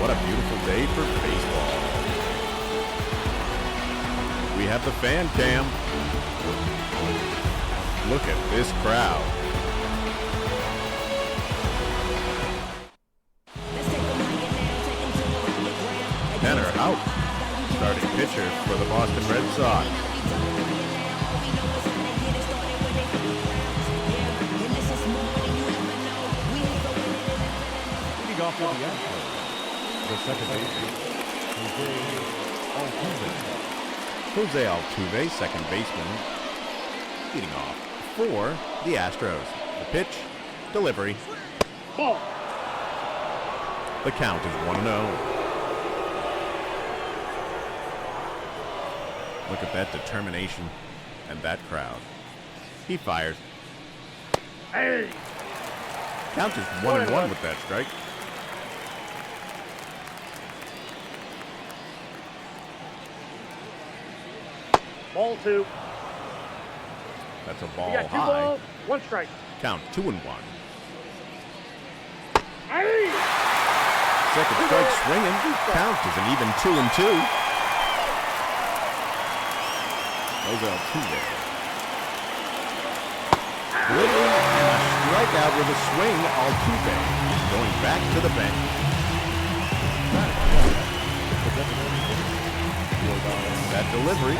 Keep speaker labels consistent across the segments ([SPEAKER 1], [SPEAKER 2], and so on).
[SPEAKER 1] What a beautiful day for baseball. We have the fan cam. Look at this crowd. Tanner out, starting pitcher for the Boston Red Sox.
[SPEAKER 2] Leading off for the Astros, the second baseman,
[SPEAKER 1] Jose Altuve, second baseman, leading off for the Astros. The pitch, delivery.
[SPEAKER 3] Ball.
[SPEAKER 1] The count is 1-0. Look at that determination and that crowd. He fires.
[SPEAKER 3] Hey.
[SPEAKER 1] Count is 1-1 with that strike.
[SPEAKER 3] Ball 2.
[SPEAKER 1] That's a ball
[SPEAKER 3] You got 2
[SPEAKER 1] high.
[SPEAKER 3] balls, 1 strike.
[SPEAKER 1] Count 2-1.
[SPEAKER 3] Hey.
[SPEAKER 1] Second strike swinging. Count is an even 2-2. Jose Altuve. Delivery and a strikeout with a swing. Altuve going back to the bench. That delivery,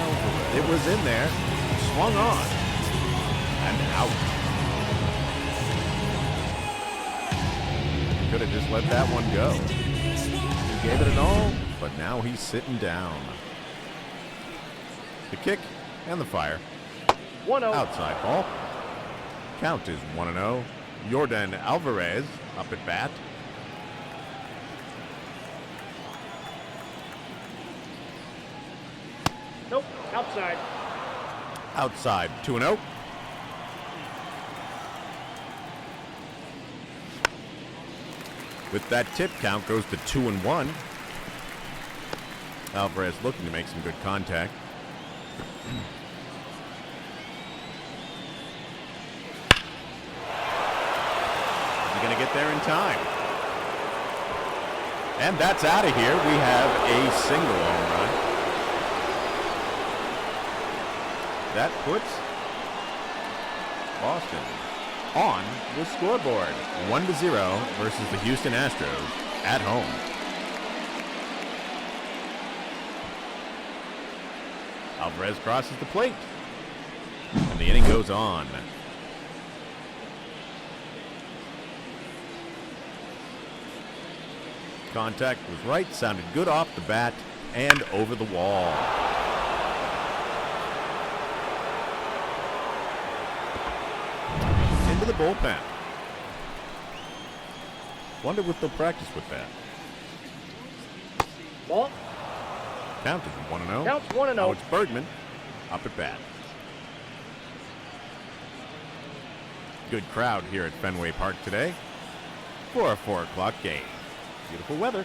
[SPEAKER 1] it was in there, swung on, and out. Could have just let that one go. He gave it an all, but now he's sitting down. The kick and the fire.
[SPEAKER 3] 1-0.
[SPEAKER 1] Outside ball. Count is 1-0. Yordan Alvarez up at bat.
[SPEAKER 3] Nope. Outside.
[SPEAKER 1] Outside 2-0. With that tip, count goes to 2-1. Alvarez looking to make some good contact. Is he going to get there in time? And that's out of here. We have a single home run. That puts Boston on the scoreboard. 1-0 versus the Houston Astros at home. Alvarez crosses the plate. And the inning goes on. Contact was right, sounded good off the bat, and over the wall. Into the bullpen. Wonder what they'll practice with that.
[SPEAKER 3] Ball.
[SPEAKER 1] Count is 1-0.
[SPEAKER 3] Count's 1-0.
[SPEAKER 1] Now it's Bergman up at bat. Good crowd here at Fenway Park today for a 4 o'clock game. Beautiful weather.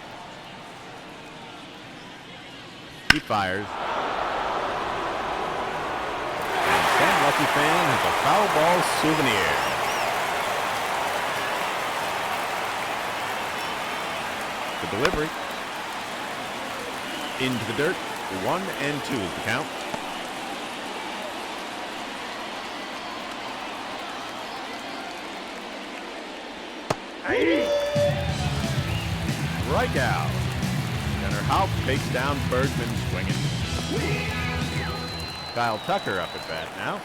[SPEAKER 1] He fires. And some lucky fan has a foul ball souvenir. The delivery. Into the dirt. 1-2 is the count.
[SPEAKER 3] Hey.
[SPEAKER 1] Strikeout. Gunnar Houp takes down Bergman swinging. Kyle Tucker up at bat now.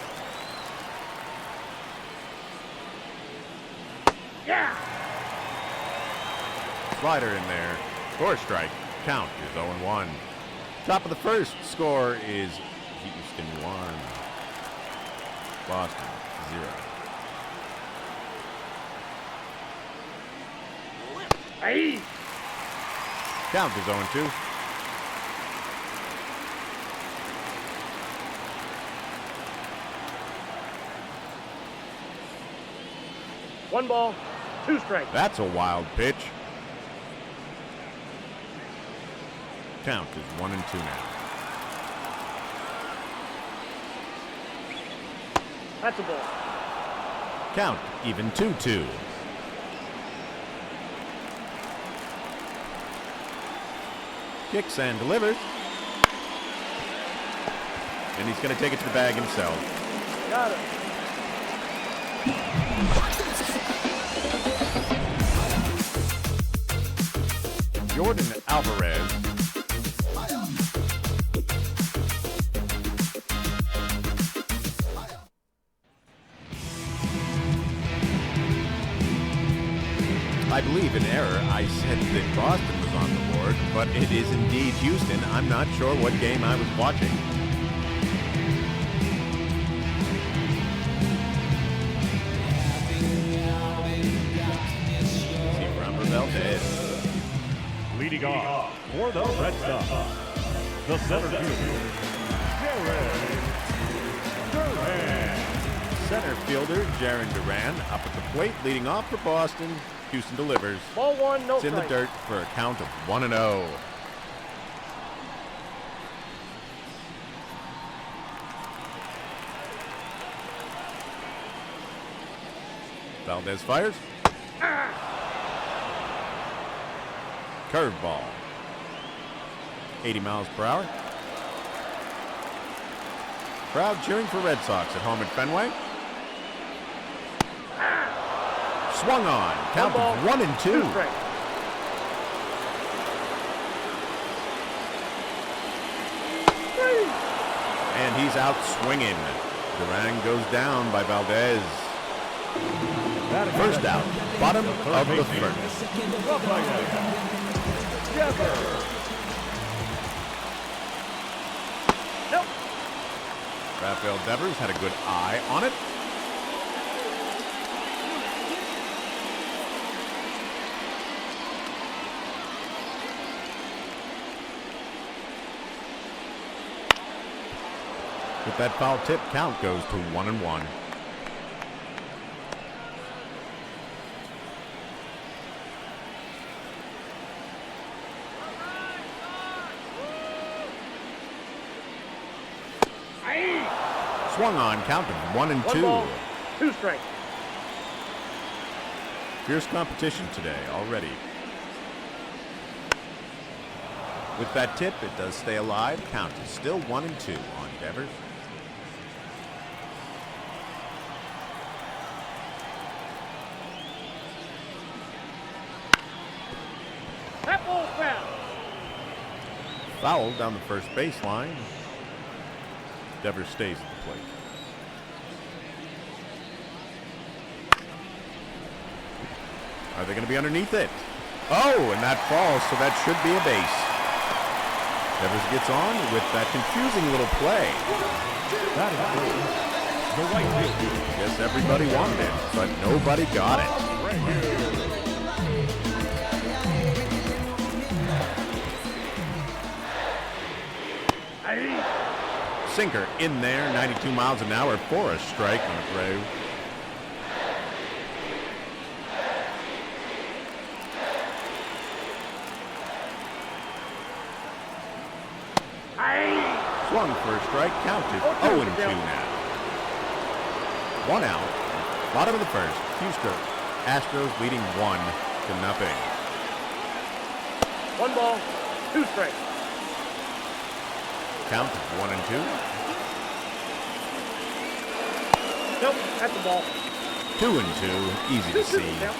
[SPEAKER 3] Yeah.
[SPEAKER 1] Slider in there. Score strike. Count is 0-1. Top of the first. Score is Houston 1. Boston 0.
[SPEAKER 3] Hey.
[SPEAKER 1] Count is 0-2.
[SPEAKER 3] One ball, 2 strikes.
[SPEAKER 1] That's a wild pitch. Count is 1-2 now.
[SPEAKER 3] That's a ball.
[SPEAKER 1] Count even 2-2. Kicks and delivers. And he's going to take it to the bag himself.
[SPEAKER 3] Got it.
[SPEAKER 1] Jordan Alvarez. I believe in error. I said that Boston was on the board, but it is indeed Houston. I'm not sure what game I was watching. See from Valdez.
[SPEAKER 2] Leading off for the Red Sox, the center fielder,
[SPEAKER 1] Center fielder Jaron Duran up at the plate, leading off for Boston. Houston delivers.
[SPEAKER 3] Ball one, no
[SPEAKER 1] It's in the
[SPEAKER 3] strike.
[SPEAKER 1] dirt for a count of 1-0. Valdez fires. Curveball. 80 miles per hour. Crowd cheering for Red Sox at home at Fenway. Swung on. Count
[SPEAKER 3] One
[SPEAKER 1] of
[SPEAKER 3] ball,
[SPEAKER 1] 1-2.
[SPEAKER 3] two strikes.
[SPEAKER 1] And he's out swinging. Duran goes down by Valdez. First out. Bottom of the first.
[SPEAKER 3] Nope.
[SPEAKER 1] Rafael Devers had a good eye on it. With that foul tip, count goes to 1-1. Swung on, count of 1-2.
[SPEAKER 3] One ball, two strikes.
[SPEAKER 1] Fierce competition today already. With that tip, it does stay alive. Count is still 1-2 on Devers.
[SPEAKER 3] That ball foul.
[SPEAKER 1] Foul down the first baseline. Devers stays at the plate. Are they going to be underneath it? Oh, and that falls, so that should be a base. Devers gets on with that confusing little play.
[SPEAKER 2] That is the right field.
[SPEAKER 1] Guess everybody wanted it, but nobody got it.
[SPEAKER 2] Right here.
[SPEAKER 1] Sinker in there, 92 miles an hour for a strike on a throw. Swung for a strike, counted 0-2 now. One out, bottom of the first. Houston Astros leading 1-0.
[SPEAKER 3] One ball, two strikes.
[SPEAKER 1] Count of 1-2.
[SPEAKER 3] Nope, that's a ball.
[SPEAKER 1] 2-2, easy to see.
[SPEAKER 3] Count.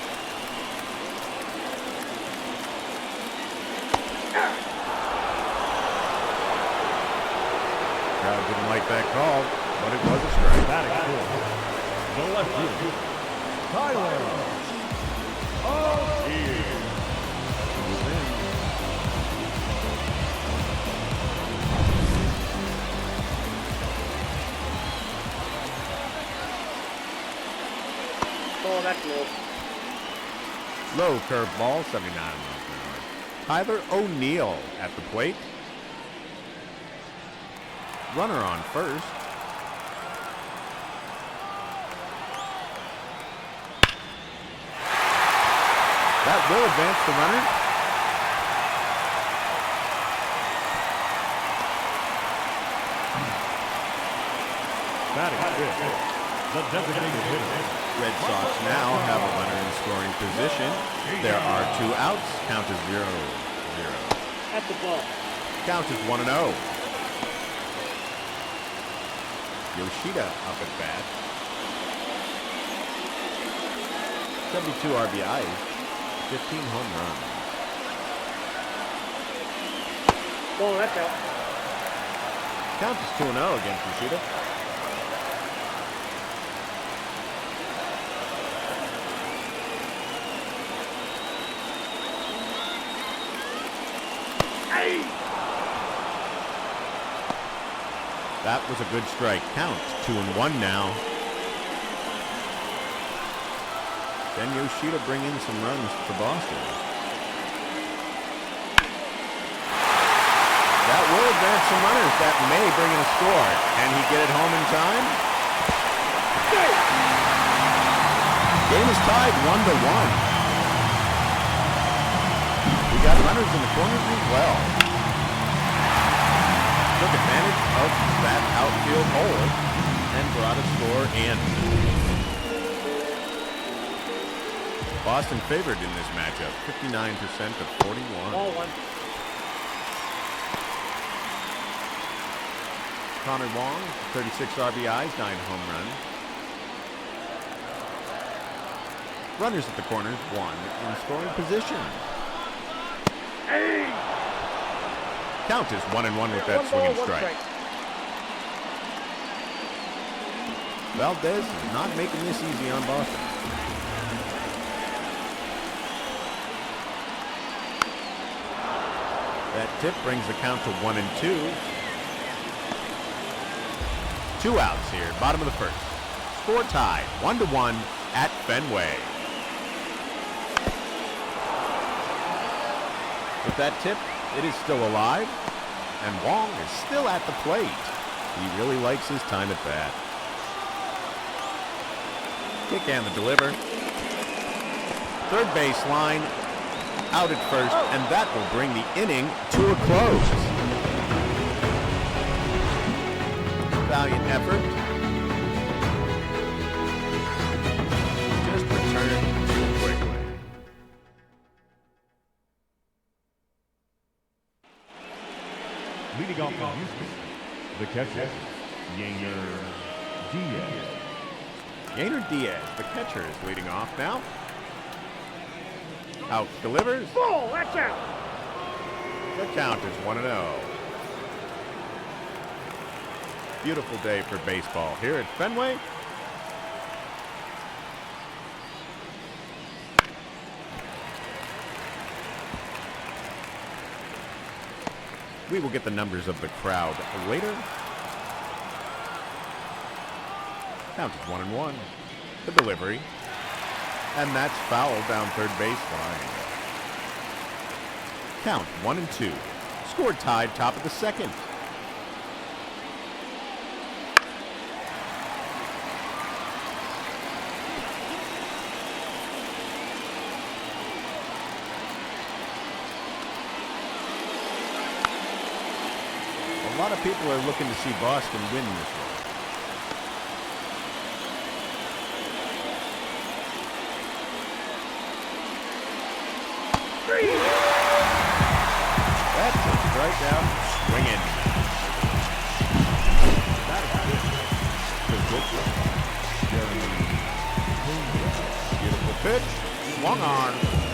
[SPEAKER 1] Crowd didn't like that call, but it was a strike.
[SPEAKER 2] Batting fourth, the left field, Tyler. Oh,
[SPEAKER 3] Oh, that's low.
[SPEAKER 1] Low curveball, 79 miles an hour. Tyler O'Neill at the plate. Runner on first. That will advance the runner.
[SPEAKER 2] batting fifth, the designated hitter.
[SPEAKER 1] Red Sox now have a runner in scoring position. There are 2 outs. Count is 0-0.
[SPEAKER 3] At the ball.
[SPEAKER 1] Count is 1-0. Yoshida up at bat. 72 RBIs, 15 home runs.
[SPEAKER 3] Ball, that's out.
[SPEAKER 1] Count is 2-0 against Yoshida. That was a good strike. Count 2-1 now. Can Yoshida bring in some runs for Boston? That will advance some runners. That may bring in a score. Can he get it home in time? Game is tied 1-1. We got runners in the corners as well. Took advantage of that outfield hole and brought a score in. Boston favored in this matchup, 59% to 41.
[SPEAKER 3] Ball one.
[SPEAKER 1] Connor Wong, 36 RBIs, 9 home runs. Runners at the corners, 1 in scoring position. Count is 1-1 with that swinging strike. Valdez is not making this easy on Boston. That tip brings the count to 1-2. 2 outs here, bottom of the first. Score tied, 1-1 at Fenway. With that tip, it is still alive, and Wong is still at the plate. He really likes his time at bat. Kick and the deliver. Third base line, out at first, and that will bring the inning to a close. Valiant effort. Just returned too quickly.
[SPEAKER 2] Leading off from Houston, the catcher, Yainer Diaz.
[SPEAKER 1] Yainer Diaz, the catcher, is leading off now. Out delivers.
[SPEAKER 3] Ball, that's out.
[SPEAKER 1] The count is 1-0. Beautiful day for baseball here at Fenway. We will get the numbers of the crowd later. Count is 1-1. The delivery. And that's foul down third baseline. Count 1-2. Score tied top of the second. A lot of people are looking to see Boston win this one. That's a strikeout swinging. That is good. Beautiful pitch. Swung on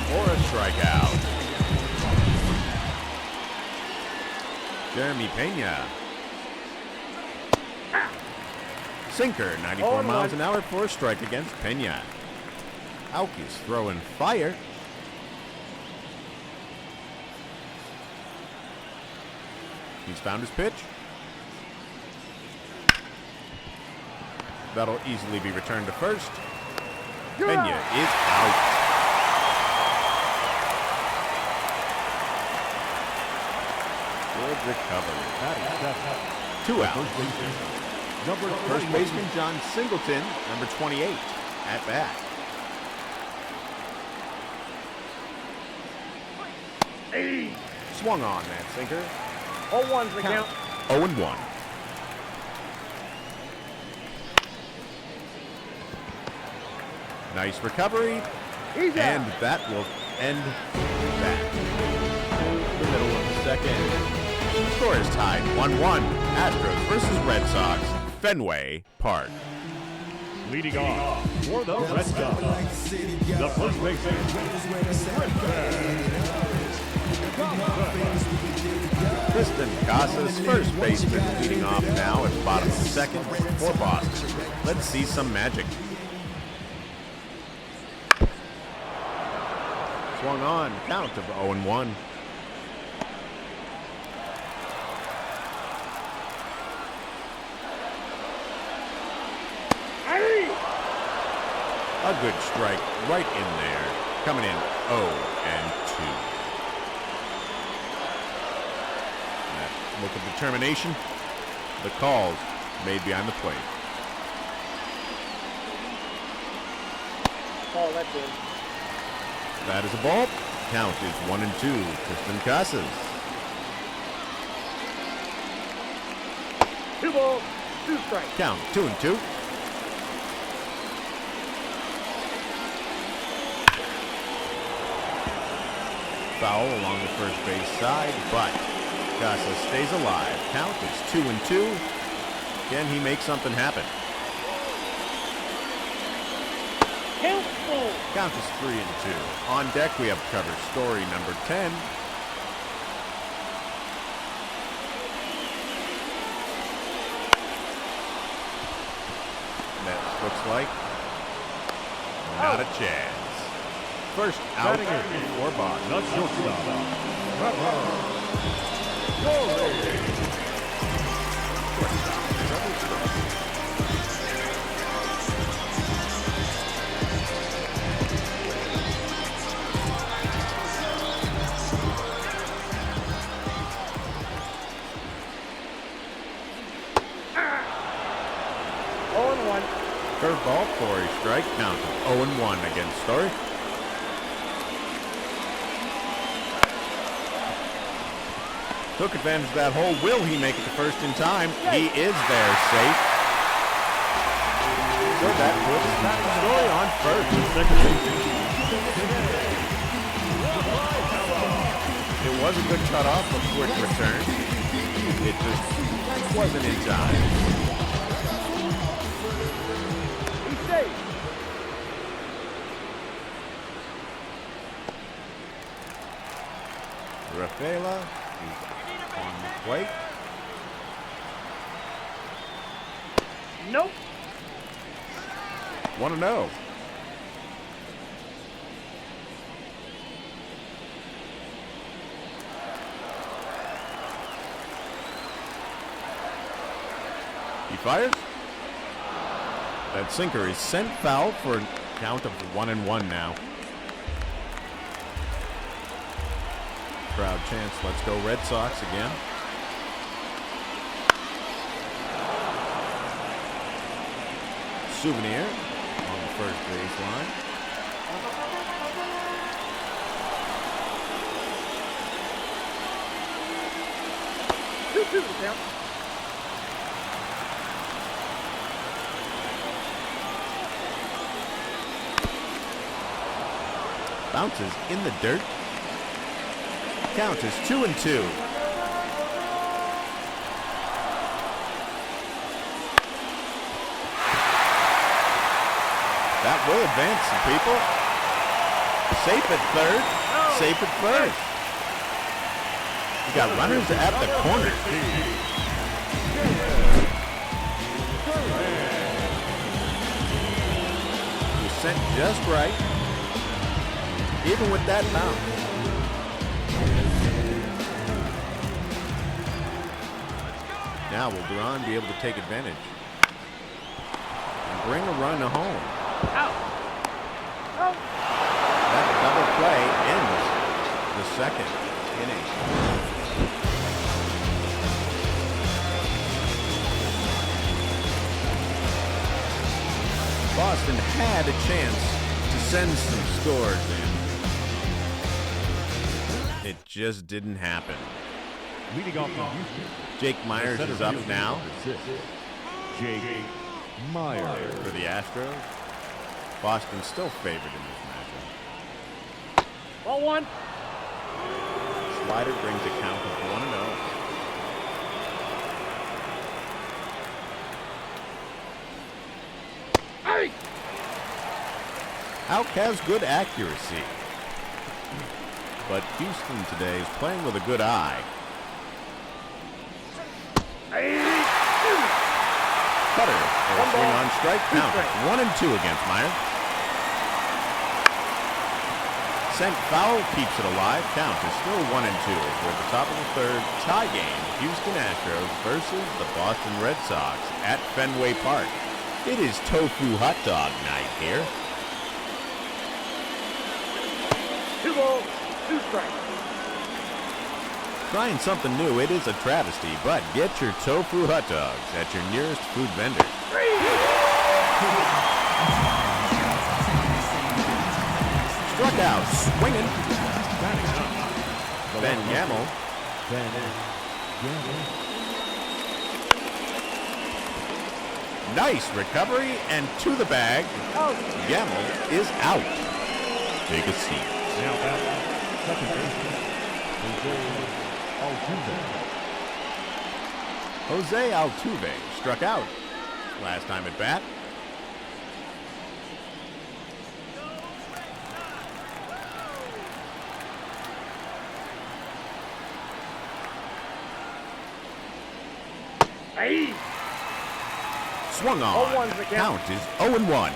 [SPEAKER 1] for a strikeout. Jeremy Pena. Sinker, 94 miles an hour for a strike against Pena. Auk is throwing fire. He's found his pitch. That'll easily be returned to first. Pena is out. Good recovery. 2 outs. First baseman John Singleton, number 28, at bat. Swung on that sinker.
[SPEAKER 3] 0-1's the count.
[SPEAKER 1] 0-1. Nice recovery.
[SPEAKER 3] He's
[SPEAKER 1] And
[SPEAKER 3] out.
[SPEAKER 1] that will end that. The middle of the second. The score is tied 1-1. Astros versus Red Sox, Fenway Park.
[SPEAKER 2] Leading off for the Red Sox, the first baseman,
[SPEAKER 1] Tristan Casas, first baseman, leading off now at the bottom of the second for Boston. Let's see some magic. Swung on, count of 0-1. A good strike right in there, coming in 0-2. That look of determination, the calls made behind the plate.
[SPEAKER 3] Oh, that's it.
[SPEAKER 1] That is a ball. Count is 1-2. Tristan Casas.
[SPEAKER 3] 2 balls, 2 strikes.
[SPEAKER 1] Count 2-2. Foul along the first base side, but Casas stays alive. Count is 2-2. Can he make something happen?
[SPEAKER 3] Count full.
[SPEAKER 1] Count is 3-2. On deck, we have cover story number 10. That looks like not a chance. First out for Boston.
[SPEAKER 2] the shortstop,
[SPEAKER 1] Curveball for a strike. Count of 0-1 against Story. Took advantage of that hole. Will he make it to first in time? He is there, safe. So that puts Story on first. It was a good cutoff, a quick return. It just wasn't in time.
[SPEAKER 3] He's safe.
[SPEAKER 1] Rafaela is on the plate.
[SPEAKER 3] Nope.
[SPEAKER 1] 1-0. He fires. That sinker is sent foul for a count of 1-1 now. Crowd chants, let's go Red Sox again. Souvenir on the first base line.
[SPEAKER 3] Two count.
[SPEAKER 1] Bounces in the dirt. Count is 2-2. That will advance some people. Safe at third. Safe at first. You got runners at the corner. He was sent just right. Even with that bounce. Now will Duran be able to take advantage and bring a run home?
[SPEAKER 3] Out. Out.
[SPEAKER 1] That double play ends the second inning. Boston had a chance to send some scores in. It just didn't happen.
[SPEAKER 2] leading off from Houston.
[SPEAKER 1] Jake Myers is up now.
[SPEAKER 2] Jake Myers
[SPEAKER 1] For the Astros. Boston still favored in this matchup.
[SPEAKER 3] Ball one.
[SPEAKER 1] slider brings a count of 1-0.
[SPEAKER 3] Hey!
[SPEAKER 1] Houck has good accuracy, but Houston today is playing with a good eye. Cutter, a swing on strike, count 1-2 against Meyer. Sent foul keeps it alive, count is still 1-2 toward the top of the third. Tie game, Houston Astros versus the Boston Red Sox at Fenway Park. It is tofu hot dog night here.
[SPEAKER 3] 2 balls, 2 strikes.
[SPEAKER 1] Trying something new, it is a travesty, but get your tofu hot dogs at your nearest food vendor. Struck out, swinging. Ben Gamel. Nice recovery, and to the bag. Gamel is out. Take a seat.
[SPEAKER 2] Now back, second baseman,
[SPEAKER 1] Jose Altuve struck out last time at bat.
[SPEAKER 3] Hey!
[SPEAKER 1] Swung on.
[SPEAKER 3] 0-1's the count.
[SPEAKER 1] Count is 0-1.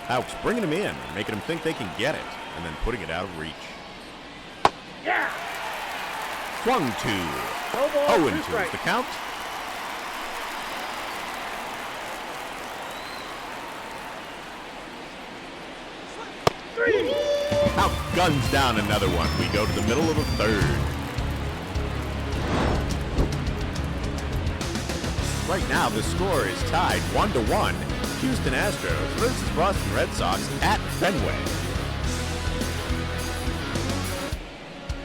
[SPEAKER 1] Houck's bringing him in, making him think they can get it, and then putting it out of reach.
[SPEAKER 3] Yeah!
[SPEAKER 1] Swung to.
[SPEAKER 3] 0 balls, 2
[SPEAKER 1] 0-2 is
[SPEAKER 3] strikes.
[SPEAKER 1] the count. Houck guns down another one. We go to the middle of the third. Right now, the score is tied 1-1. Houston Astros versus Boston Red Sox at Fenway.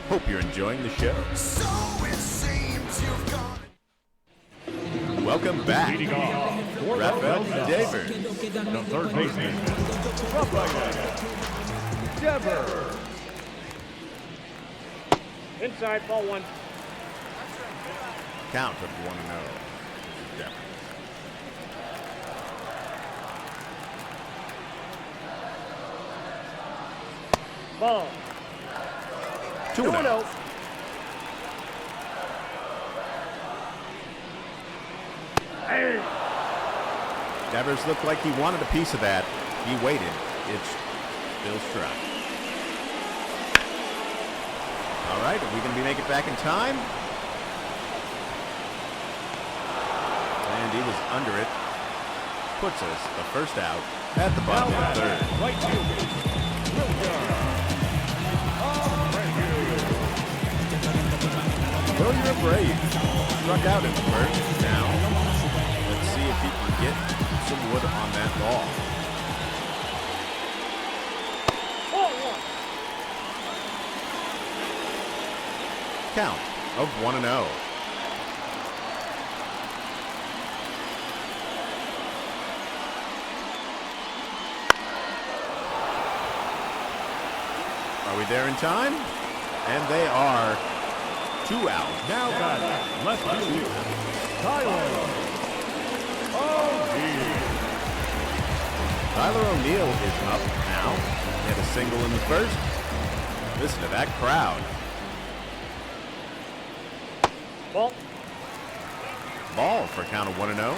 [SPEAKER 1] Hope you're enjoying the show.
[SPEAKER 4] So it seems you've gone.
[SPEAKER 1] Welcome back.
[SPEAKER 2] leading off for the
[SPEAKER 1] Rafael
[SPEAKER 2] Red Sox,
[SPEAKER 1] Devers.
[SPEAKER 2] the third baseman, Rafael Devers.
[SPEAKER 3] Inside, ball 1.
[SPEAKER 1] Count of 1-0. Devers.
[SPEAKER 3] Ball.
[SPEAKER 1] 2-0.
[SPEAKER 3] 2-0. Hey!
[SPEAKER 1] Devers looked like he wanted a piece of that. He waited. It's still struck. All right, are we going to make it back in time? And he was under it. Puts us the first out at the bottom of the third.
[SPEAKER 2] Right fielder,
[SPEAKER 1] William Brave struck out in the first. Now, let's see if he can get some wood on that ball.
[SPEAKER 3] Ball 1.
[SPEAKER 1] Count of 1-0. Are we there in time? And they are 2 out.
[SPEAKER 2] now back, left fielder, Tyler O'Neill.
[SPEAKER 1] Tyler O'Neill is up now. Hit a single in the first. Listen to that crowd.
[SPEAKER 3] Ball.
[SPEAKER 1] Ball for a count of 1-0.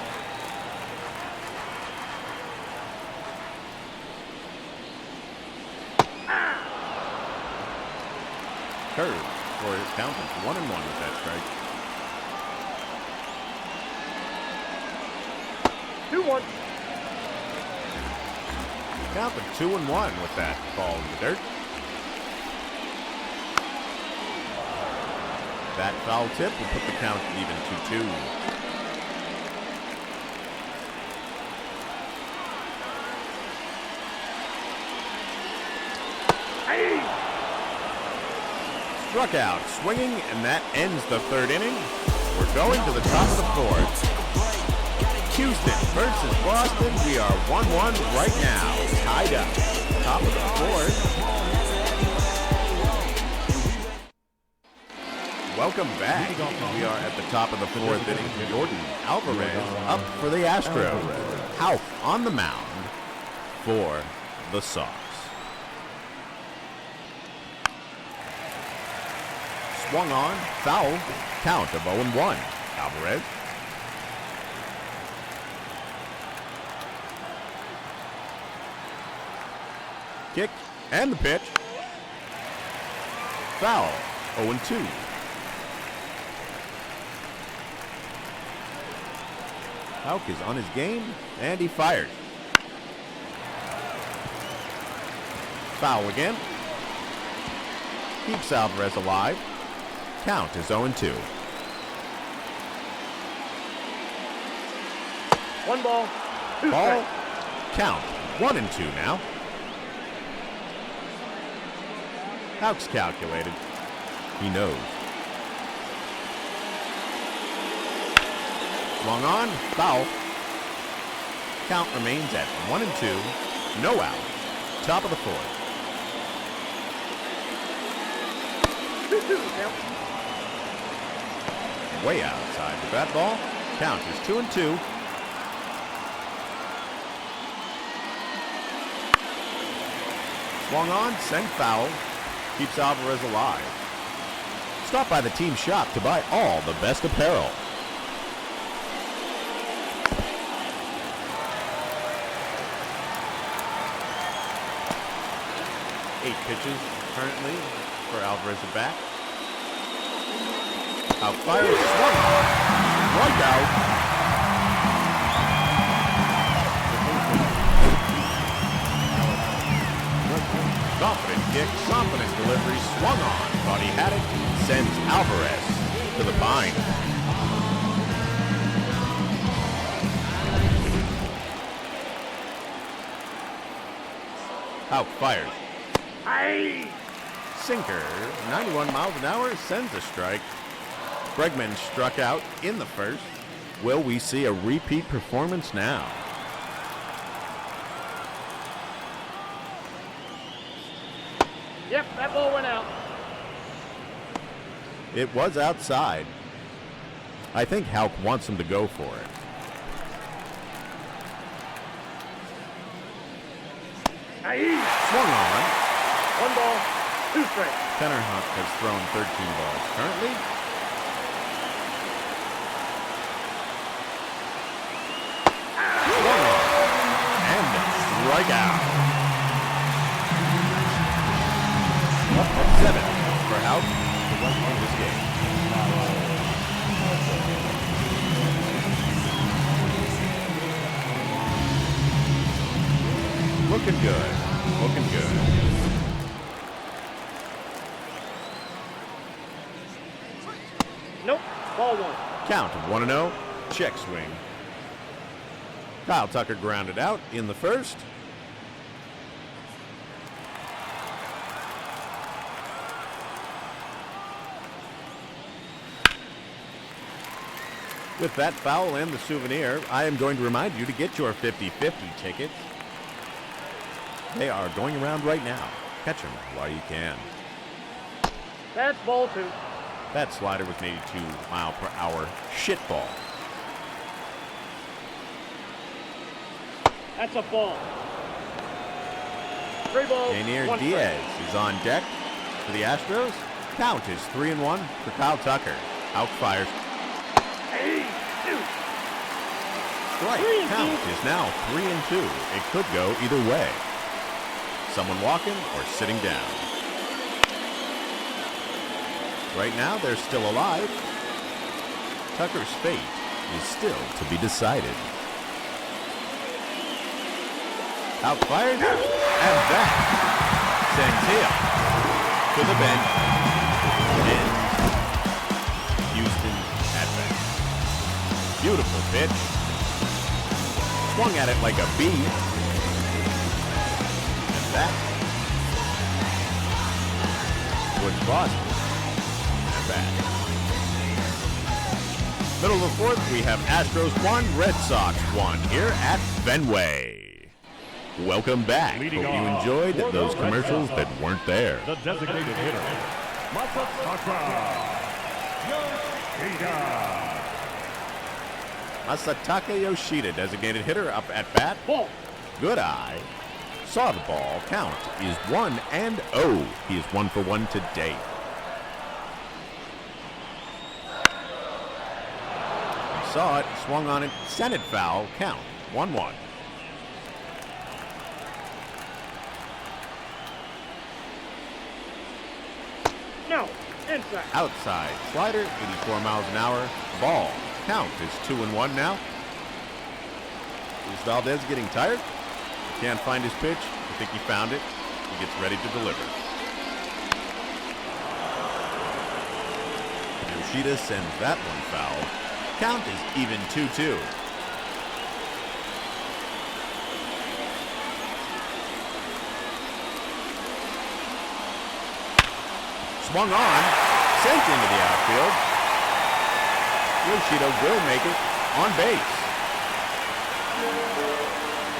[SPEAKER 1] Curve for his count of 1-1 with that strike.
[SPEAKER 3] 2-1.
[SPEAKER 1] Count of 2-1 with that ball in the dirt. That foul tip will put the count even to 2.
[SPEAKER 3] Hey!
[SPEAKER 1] Struck out, swinging, and that ends the third inning. We're going to the top of the fourth. Houston versus Boston. We are 1-1 right now. Tied up. Top of the fourth. Welcome back. We are at the top of the fourth inning. Jordan Alvarez up for the Astros. Houck on the mound for the Sox. Swung on, foul, count of 0-1. Alvarez. Kick and the pitch. Foul, 0-2. Houck is on his game, and he fires. Foul again. Keeps Alvarez alive. Count is 0-2.
[SPEAKER 3] 1 ball, 2
[SPEAKER 1] Ball.
[SPEAKER 3] strikes.
[SPEAKER 1] Count 1-2 now. Houck's calculated. He knows. Swung on, foul. Count remains at 1-2. No out. Top of the fourth.
[SPEAKER 3] 2-2 count.
[SPEAKER 1] Way outside the bat ball. Count is 2-2. Swung on, sent foul. Keeps Alvarez alive. Stop by the team shop to buy all the best apparel. Eight pitches currently for Alvarez at bat. Out fires, swung on. Right out. Confident kick, confident delivery, swung on. Thought he had it, sends Alvarez to the pine. Houck fires.
[SPEAKER 3] Aye.
[SPEAKER 1] Sinker, 91 miles an hour, sends a strike. Bregman struck out in the first. Will we see a repeat performance now?
[SPEAKER 3] Yep, that ball went out.
[SPEAKER 1] It was outside. I think Houck wants him to go for it.
[SPEAKER 3] Aye.
[SPEAKER 1] Swung on.
[SPEAKER 3] 1 ball, 2 strikes.
[SPEAKER 1] Tanner Houck has thrown 13 balls currently. Swung on. And a strikeout. 7 for Houck to win this game. Looking good. Looking good.
[SPEAKER 3] Nope, ball 1.
[SPEAKER 1] Count of 1-0. Check swing. Kyle Tucker grounded out in the first. With that foul and the souvenir, I am going to remind you to get your 50-50 tickets. They are going around right now. Catch them while you can.
[SPEAKER 3] That's ball 2.
[SPEAKER 1] That slider was an 82 mile per hour shit ball.
[SPEAKER 3] That's a ball. 3 balls,
[SPEAKER 1] Daniel
[SPEAKER 3] 1
[SPEAKER 1] Diaz
[SPEAKER 3] strike.
[SPEAKER 1] is on deck for the Astros. Count is 3-1 for Kyle Tucker. Houck fires.
[SPEAKER 3] Aye. 2.
[SPEAKER 1] Strike.
[SPEAKER 3] 3-2.
[SPEAKER 1] Count is now 3-2. It could go either way. Someone walking or sitting down. Right now, they're still alive. Tucker's fate is still to be decided. Out fired, and that sends him to the bench. And Houston at bat. Beautiful pitch. Swung at it like a bee. And that was Boston at bat. Middle of the fourth, we have Astros 1, Red Sox 1 here at Fenway. Welcome back. Hope you
[SPEAKER 2] Leading off
[SPEAKER 1] enjoyed
[SPEAKER 2] for the
[SPEAKER 1] those
[SPEAKER 2] Red
[SPEAKER 1] commercials
[SPEAKER 2] Sox.
[SPEAKER 1] that weren't there.
[SPEAKER 2] The designated hitter, Masataka
[SPEAKER 1] Masataka Yoshida, designated hitter, up at bat.
[SPEAKER 3] Ball.
[SPEAKER 1] Good eye. Saw the ball. Count is 1-0. He is 1 for 1 today. He saw it, swung on it, sent it foul. Count 1-1.
[SPEAKER 3] No. Inside.
[SPEAKER 1] Outside slider, 84 miles an hour. Ball. Count is 2-1 now. Is Valdez getting tired? Can't find his pitch. I think he found it. He gets ready to deliver. Yoshida sends that one foul. Count is even 2-2. Swung on, sent into the outfield. Yoshida will make it on base.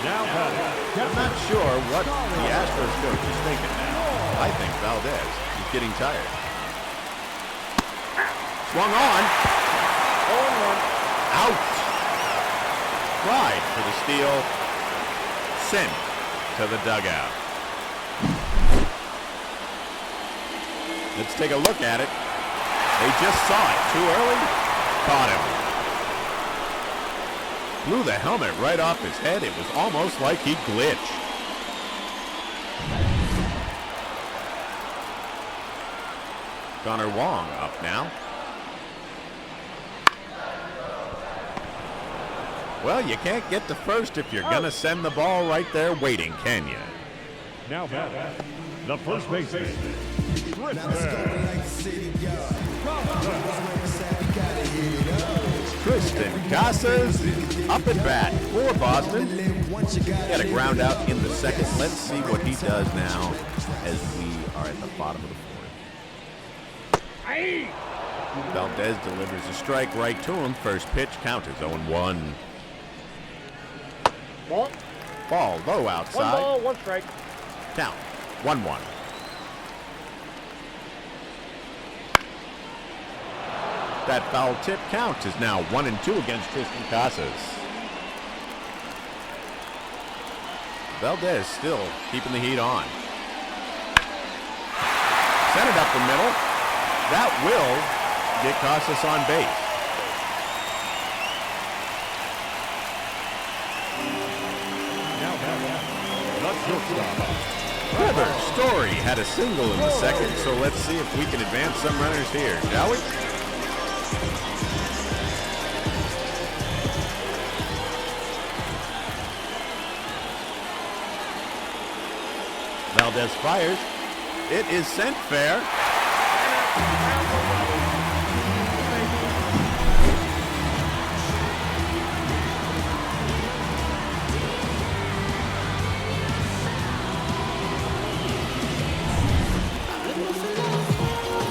[SPEAKER 2] Now
[SPEAKER 1] I'm not sure what the Astros coach is thinking now. I think Valdez is getting tired. Swung on.
[SPEAKER 3] 0-1.
[SPEAKER 1] Out. Tried for the steal. Sent to the dugout. Let's take a look at it. They just saw it too early. Caught him. Blew the helmet right off his head. It was almost like he glitched. Connor Wong up now. Well, you can't get to first if you're going to send the ball right there waiting, can you?
[SPEAKER 2] Now back, the first baseman,
[SPEAKER 1] Tristan Casas up at bat for Boston. Got a ground out in the second. Let's see what he does now as we are at the bottom of the fourth. Valdez delivers a strike right to him. First pitch, count is 0-1.
[SPEAKER 3] Ball.
[SPEAKER 1] Ball low
[SPEAKER 3] One
[SPEAKER 1] outside.
[SPEAKER 3] ball, one strike.
[SPEAKER 1] Count 1-1. That foul tip count is now 1-2 against Tristan Casas. Valdez still keeping the heat on. Sent it up the middle. That will get Casas on base. Trevor Story had a single in the second, so let's see if we can advance some runners here, shall we? Valdez fires. It is sent fair.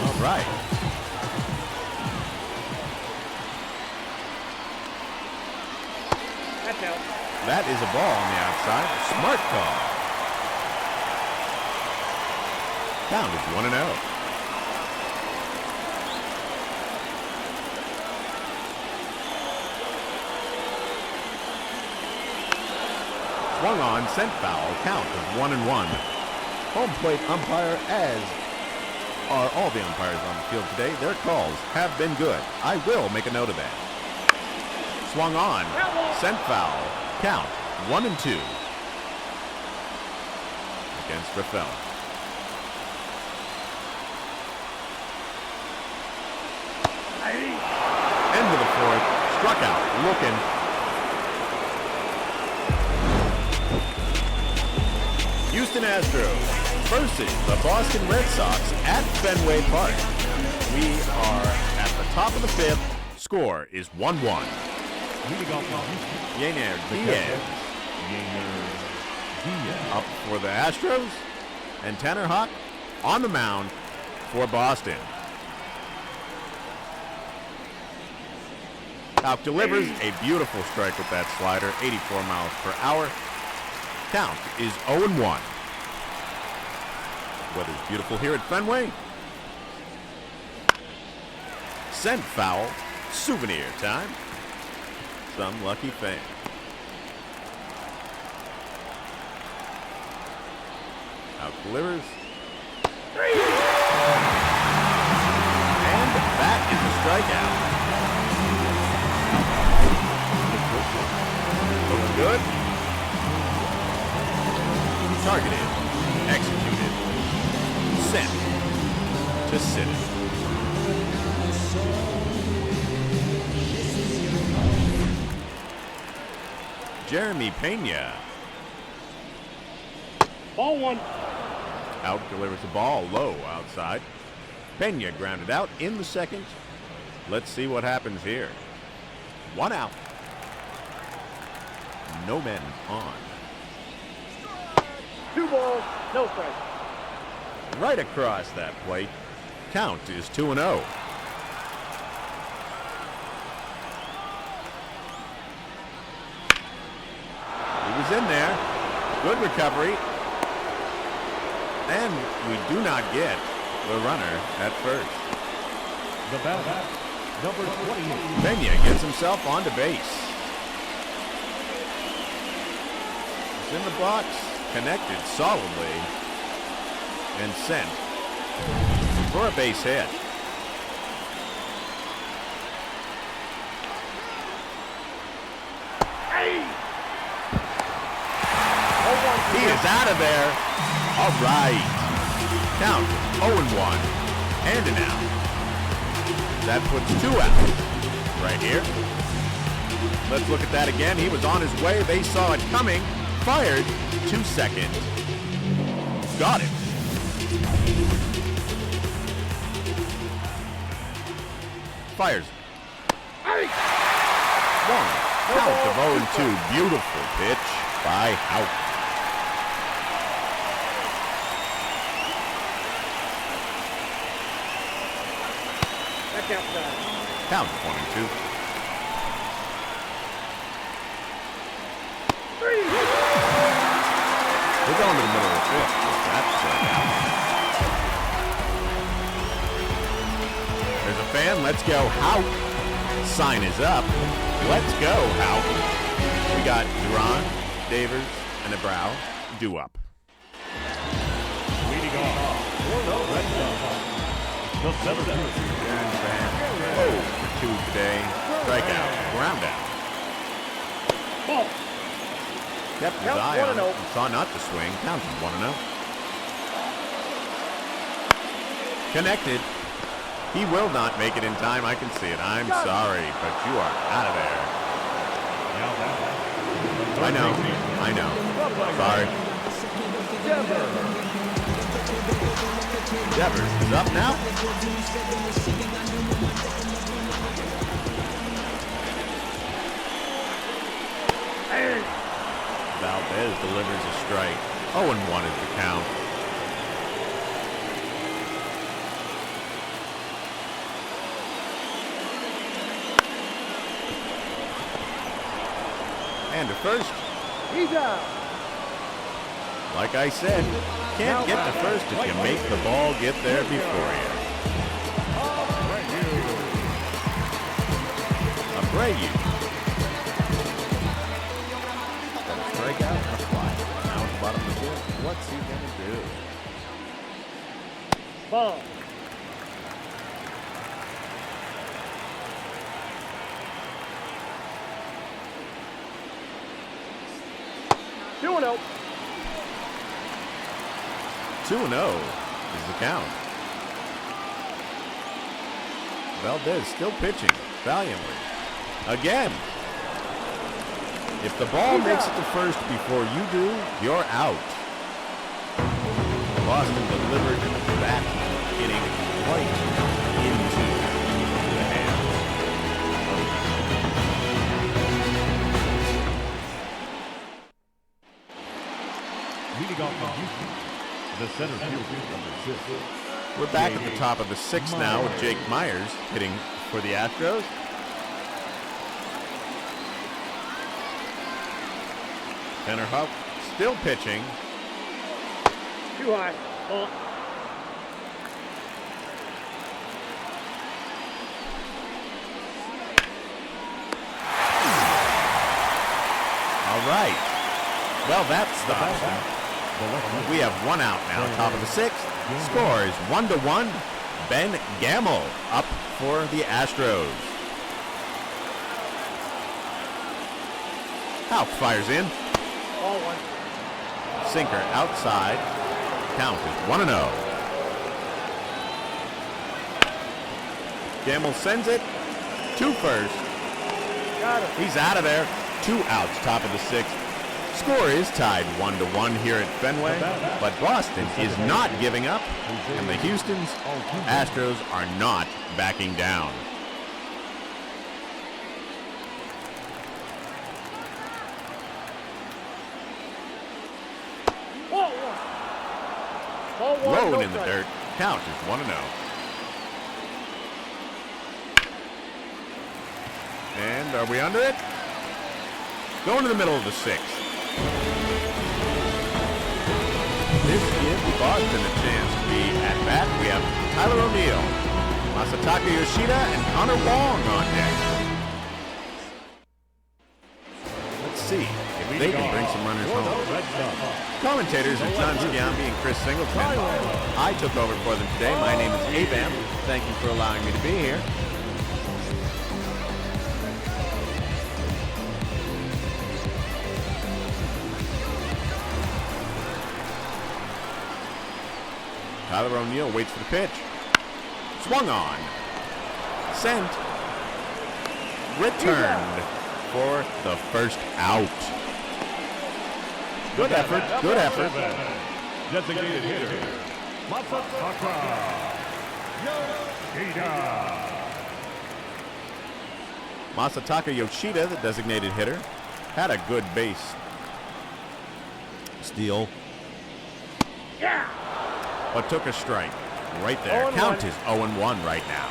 [SPEAKER 1] All right.
[SPEAKER 3] That's out.
[SPEAKER 1] That is a ball on the outside. Smart call. Count is 1-0. Swung on, sent foul. Count of 1-1. Home plate umpire, as are all the umpires on the field today. Their calls have been good. I will make a note of that. Swung on, sent foul. Count 1-2 against Rafael. End of the fourth. Struck out. Looking. Houston Astros versus the Boston Red Sox at Fenway Park. We are at the top of the fifth. Score is 1-1. Yener Diaz up for the Astros. And Tanner Houck on the mound for Boston. Houck delivers a beautiful strike with that slider, 84 miles per hour. Count is 0-1. Weather's beautiful here at Fenway. Sent foul. Souvenir time. Some lucky fan. Out delivers. And that is a strikeout. Looking good. Targeted. Executed. Sent to center. Jeremy Pena.
[SPEAKER 3] Ball one.
[SPEAKER 1] Out delivers the ball low outside. Pena grounded out in the second. Let's see what happens here. 1 out. No men on.
[SPEAKER 3] 2 balls, no strikes.
[SPEAKER 1] Right across that plate. Count is 2-0. He was in there. Good recovery. And we do not get the runner at first.
[SPEAKER 2] The batter, number 28.
[SPEAKER 1] Pena gets himself onto base. He's in the box, connected solidly, and sent for a base hit. He is out of there. All right. Count 0-1 and an out. That puts 2 out right here. Let's look at that again. He was on his way. They saw it coming. Fired to second. Got it. Fires. One. Count of 0-2. Beautiful pitch by Houck.
[SPEAKER 3] That's outside.
[SPEAKER 1] Count 1-2.
[SPEAKER 3] 3.
[SPEAKER 1] We're going to the middle of the fifth. That's There's a fan. Let's go, Houck. Sign is up. Let's go, Houck. We got Duran, Davers, and Abreu due up.
[SPEAKER 2] Leading off for the Red Sox, the center fielder.
[SPEAKER 1] Oh, for 2 today. Strikeout. Ground out.
[SPEAKER 3] Ball.
[SPEAKER 1] Kept his
[SPEAKER 3] Count
[SPEAKER 1] eye on
[SPEAKER 3] 1-0.
[SPEAKER 1] it. Saw not to swing. Counts 1-0. Connected. He will not make it in time. I can see it. I'm sorry, but you are out of there. I know. Sorry. Devers is up now. Valdez delivers a strike. 0-1 is the count. And to first.
[SPEAKER 3] He's out.
[SPEAKER 1] Like I said, can't get to first if you make the ball get there before you. Abreu. Got a strikeout and a fly. Now at the bottom of the fifth. What's he gonna do?
[SPEAKER 3] Ball. Two and 0.
[SPEAKER 1] 2-0 is the count. Valdez still pitching valiantly. Again. If the ball makes it to first before you do, you're out. Boston delivered that inning right into the hands.
[SPEAKER 2] Leading off from Houston, the center fielder, number 6.
[SPEAKER 1] We're back at the top of the sixth now with Jake Myers hitting for the Astros. Tanner Houck still pitching.
[SPEAKER 3] Too high. Ball.
[SPEAKER 1] right. Well, that stops him. We have one out now, top of the sixth. Score is 1-1. Ben Gamble up for the Astros. Houck fires in.
[SPEAKER 3] Ball one.
[SPEAKER 1] Sinker outside. Count is 1-0. Gamble sends it to first.
[SPEAKER 3] Got it.
[SPEAKER 1] He's out of there. 2 outs, top of the sixth. Score is tied 1-1 here at Fenway, but Boston is not giving up, and the Houston Astros are not backing down.
[SPEAKER 3] Ball one. Ball one.
[SPEAKER 1] Low
[SPEAKER 3] no
[SPEAKER 1] in the
[SPEAKER 3] strike.
[SPEAKER 1] dirt. Count is 1-0. And are we under it? Going to the middle of the sixth. This gives Boston a chance to be at bat. We have Tyler O'Neill, Masataka Yoshida, and Connor Wong on deck. Let's see if they can bring some runners home. Commentators are John Sciambi and Chris Singleton. I took over for them today. My name is Abam. Thank you for allowing me to be here. Tyler O'Neill waits for the pitch. Swung on. Sent. Returned for the first out. Good effort. Good effort.
[SPEAKER 2] Designated hitter, Masataka Yoshida.
[SPEAKER 1] Masataka Yoshida, the designated hitter, had a good base steal.
[SPEAKER 3] Yeah.
[SPEAKER 1] But took a strike right there.
[SPEAKER 3] 0-1.
[SPEAKER 1] Count is 0-1 right now.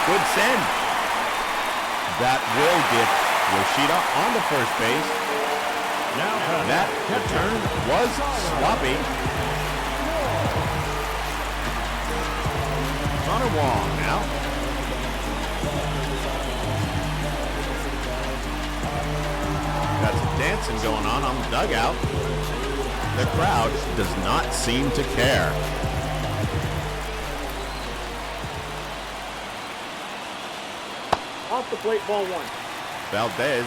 [SPEAKER 1] Good send. That will get Yoshida on to first base. That return was sloppy. Connor Wong now. Got some dancing going on the dugout. The crowd does not seem to care.
[SPEAKER 3] Off the plate, ball one.
[SPEAKER 1] Valdez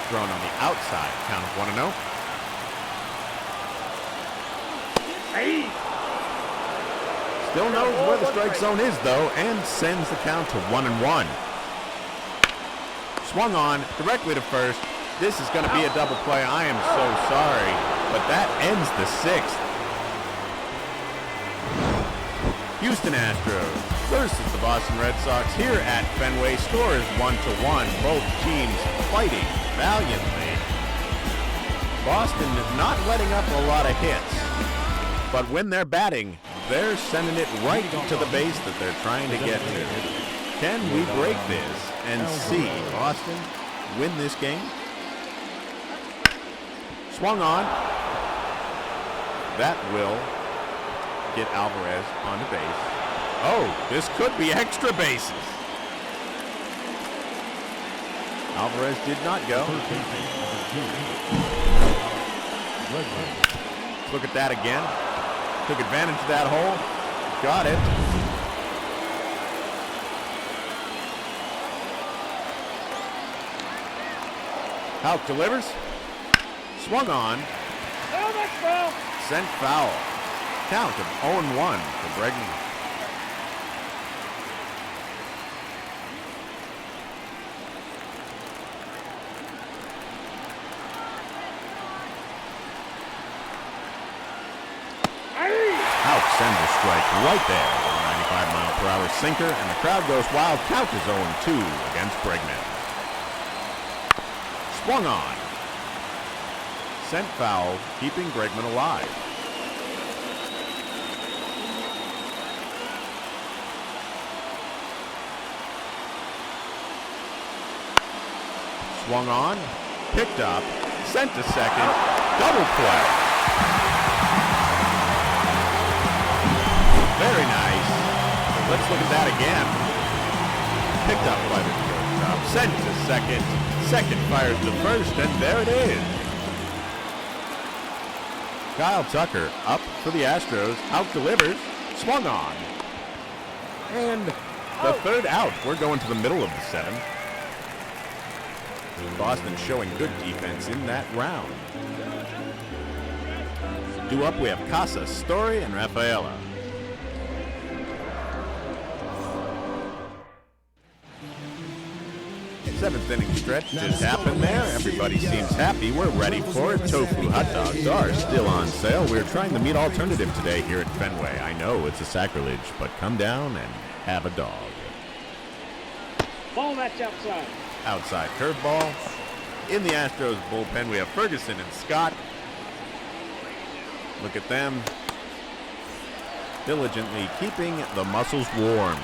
[SPEAKER 1] thrown on the outside. Count of 1-0.
[SPEAKER 3] Hey.
[SPEAKER 1] Still knows where the strike zone is, though, and sends the count to 1-1. Swung on directly to first. This is going to be a double play. I am so sorry, but that ends the sixth. Houston Astros versus the Boston Red Sox here at Fenway. Score is 1-1. Both teams fighting valiantly. Boston not letting up a lot of hits, but when they're batting, they're sending it right to the base that they're trying to get to. Can we break this and see Boston win this game? Swung on. That will get Alvarez on the base. Oh, this could be extra bases. Alvarez did not go. Let's look at that again. Took advantage of that hole. Got it. Houck delivers. Swung on.
[SPEAKER 3] Oh, that's foul.
[SPEAKER 1] Sent foul. Count of 0-1 for Bregman. Houck sends a strike right there with a 95-mile-per-hour sinker, and the crowd goes wild. Count is 0-2 against Bregman. Swung on. Sent foul, keeping Bregman alive. Swung on, picked up, sent to second, double play. Very nice. Let's look at that again. Picked up by the shortstop. Sent to second. Second fires to first, and there it is. Kyle Tucker up for the Astros. Out delivers. Swung on. And the third out. We're going to the middle of the seventh. Boston showing good defense in that round. Due up, we have Casas, Story, and Rafaela. Seventh inning stretch just happened there. Everybody seems happy. We're ready for it. Tofu hot dogs are still on sale. We're trying the meat alternative today here at Fenway. I know it's a sacrilege, but come down and have a dog.
[SPEAKER 3] Ball match outside.
[SPEAKER 1] Outside curveball. In the Astros bullpen, we have Ferguson and Scott. Look at them. Diligently keeping the muscles warm.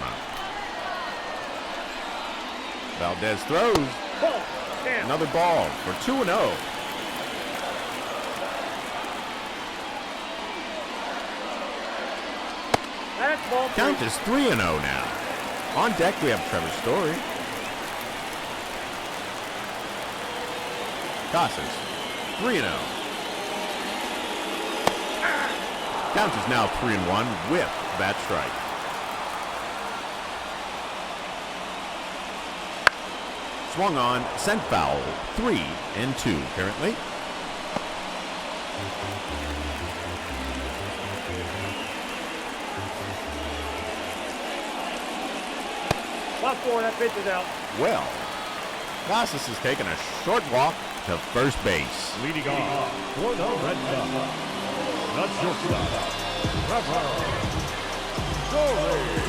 [SPEAKER 1] Valdez throws.
[SPEAKER 3] Ball. Down.
[SPEAKER 1] Another ball for 2-0.
[SPEAKER 3] That's ball three.
[SPEAKER 1] Count is 3-0 now. On deck, we have Trevor Story. Casas, 3-0. Count is now 3-1 with that strike. Swung on, sent foul, 3-2 currently.
[SPEAKER 3] Ball four, that pitch is out.
[SPEAKER 1] Well, Casas has taken a short walk to first base.
[SPEAKER 2] Leading off for the Red Sox, the shortstop, Trevor Story.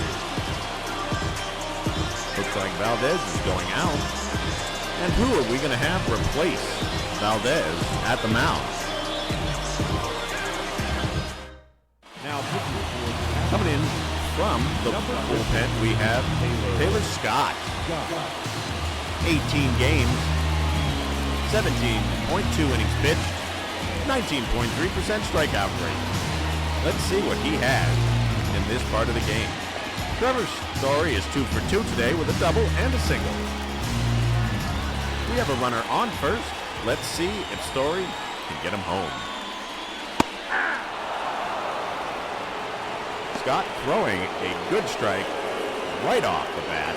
[SPEAKER 1] Looks like Valdez is going out. And who are we going to have replace Valdez at the mound?
[SPEAKER 2] Now
[SPEAKER 1] Coming in from the bullpen, we have Taylor Scott. 18 games, 17.2 innings pitched, 19.3% strikeout rate. Let's see what he has in this part of the game. Trevor Story is 2 for 2 today with a double and a single. We have a runner on first. Let's see if Story can get him home. Scott throwing a good strike right off the bat.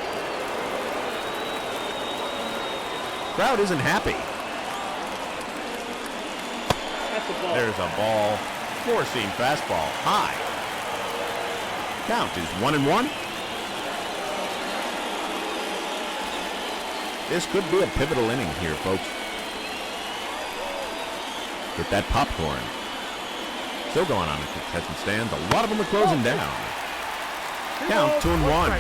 [SPEAKER 1] Crowd isn't happy.
[SPEAKER 3] That's a ball.
[SPEAKER 1] There's a ball. Four-seam fastball high. Count is 1-1. This could be a pivotal inning here, folks. With that popcorn still going on at the contestant stands. A lot of them are closing down. Count 2-1.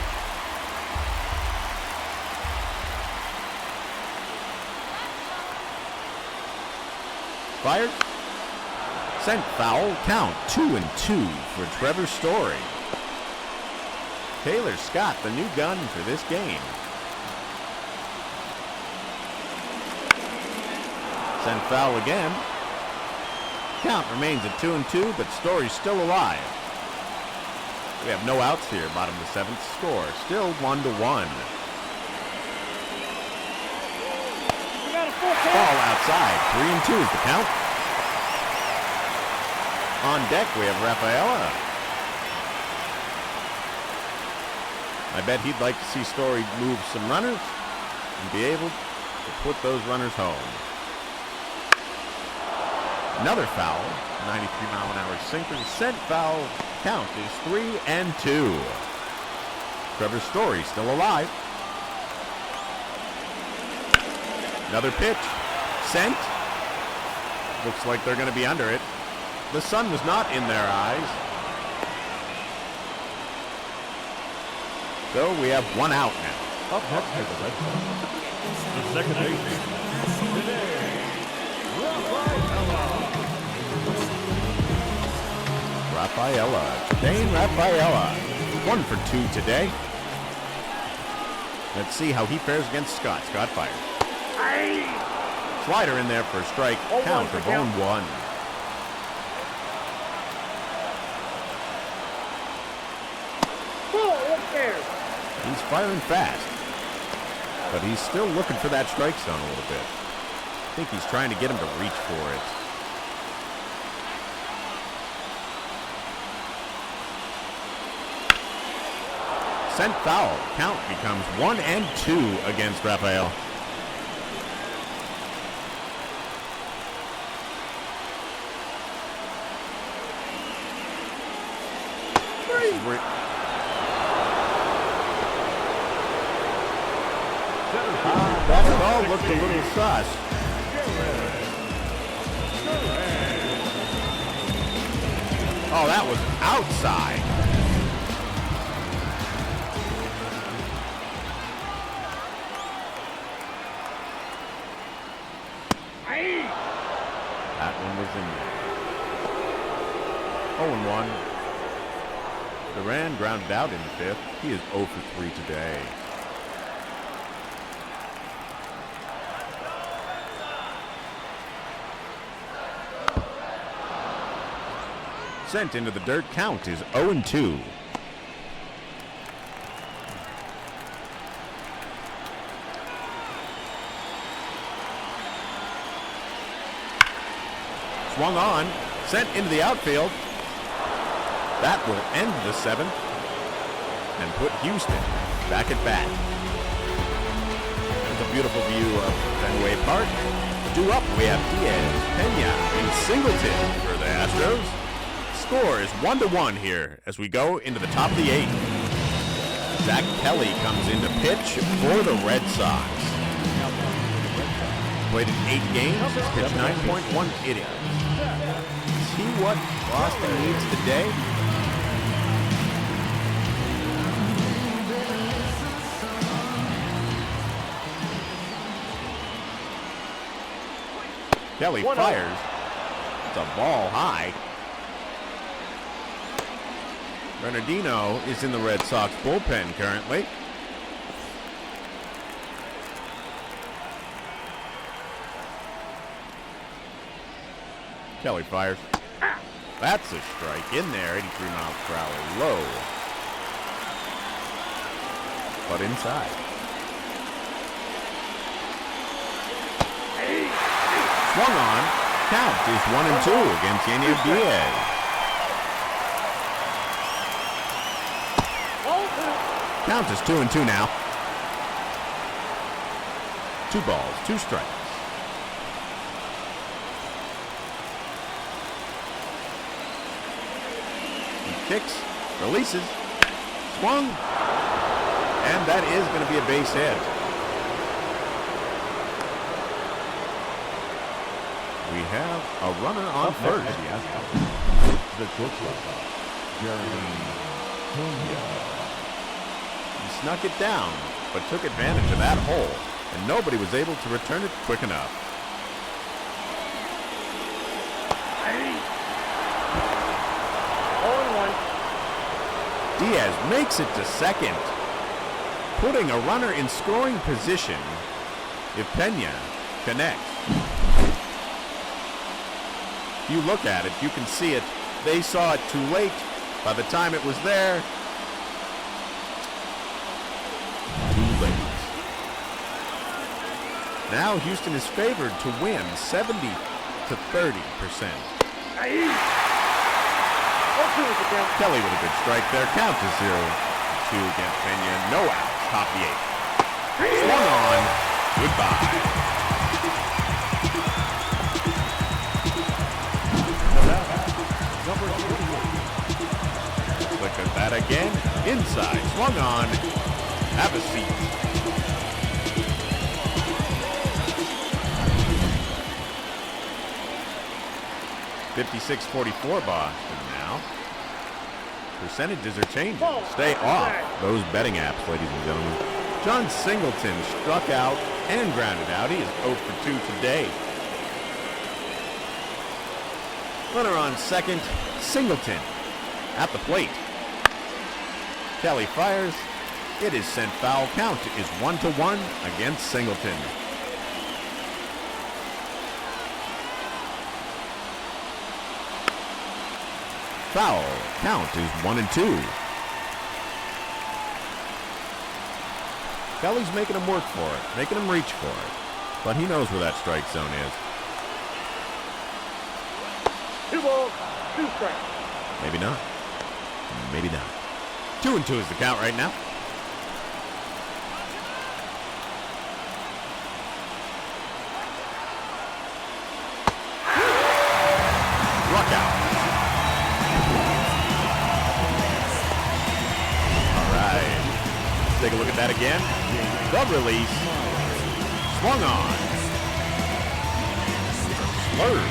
[SPEAKER 1] Fired. Sent foul. Count 2-2 for Trevor Story. Taylor Scott, the new gun for this game. Sent foul again. Count remains at 2-2, but Story's still alive. We have no outs here, bottom of the seventh. Score still 1-1.
[SPEAKER 3] We got a full count.
[SPEAKER 1] Ball outside. 3-2 is the count. On deck, we have Rafaela. I bet he'd like to see Story move some runners and be able to put those runners home. Another foul, 93-mile-an-hour sinker, sent foul. Count is 3-2. Trevor Story still alive. Another pitch, sent. Looks like they're going to be under it. The sun was not in their eyes. So we have one out now.
[SPEAKER 2] up next for the Red Sox, the second baseman, today,
[SPEAKER 1] Dane Rafaela, 1 for 2 today. Let's see how he fares against Scott. Scott fires. Slider in there for a strike. Count of 0-1. He's firing fast, but he's still looking for that strike zone a little bit. I think he's trying to get him to reach for it. Sent foul. Count becomes 1-2 against Rafael. That ball looked a little sus. Oh, that was outside. That one was in there. 0-1. Duran grounded out in the fifth. He is 0 for 3 today. Sent into the dirt. Count is 0-2. Swung on, sent into the outfield. That will end the seventh and put Houston back at bat. There's a beautiful view of Fenway Park. Due up, we have Diaz, Pena, and Singleton for the Astros. Score is 1-1 here as we go into the top of the eighth. Zach Kelly comes in to pitch for the Red Sox. Played in 8 games, pitched 9.1 innings. See what Boston needs today? Kelly fires. It's a ball high. Bernardino is in the Red Sox bullpen currently. Kelly fires. That's a strike in there, 83 miles per hour, low. But inside. Swung on. Count is 1-2 against Yaniel Diaz. Count is 2-2 now. 2 balls, 2 strikes. Kicks, releases, swung, and that is going to be a base hit. We have a runner on first.
[SPEAKER 2] The shortstop, Jeremy.
[SPEAKER 1] He snuck it down, but took advantage of that hole, and nobody was able to return it quick enough. Diaz makes it to second, putting a runner in scoring position if Pena connects. If you look at it, you can see it. They saw it too late. By the time it was there, too late. Now Houston is favored to win 70 to 30%. Kelly with a good strike there. Count to 0-2 against Pena. No outs. Top the eighth. Swung on. Goodbye. Look at that again. Inside. Swung on. Have a seat. .56-44 Boston now. Percentages are changing. Stay off those betting apps, ladies and gentlemen. John Singleton struck out and grounded out. He is 0 for 2 today. Runner on second, Singleton at the plate. Kelly fires. It is sent foul. Count is 1-1 against Singleton. Foul. Count is 1-2. Kelly's making him work for it, making him reach for it. But he knows where that strike zone is.
[SPEAKER 3] 2 balls, 2 strikes.
[SPEAKER 1] Maybe not. Maybe not. 2-2 is the count right now. Struck out. All right. Let's take a look at that again. The release. Swung on. Slurve.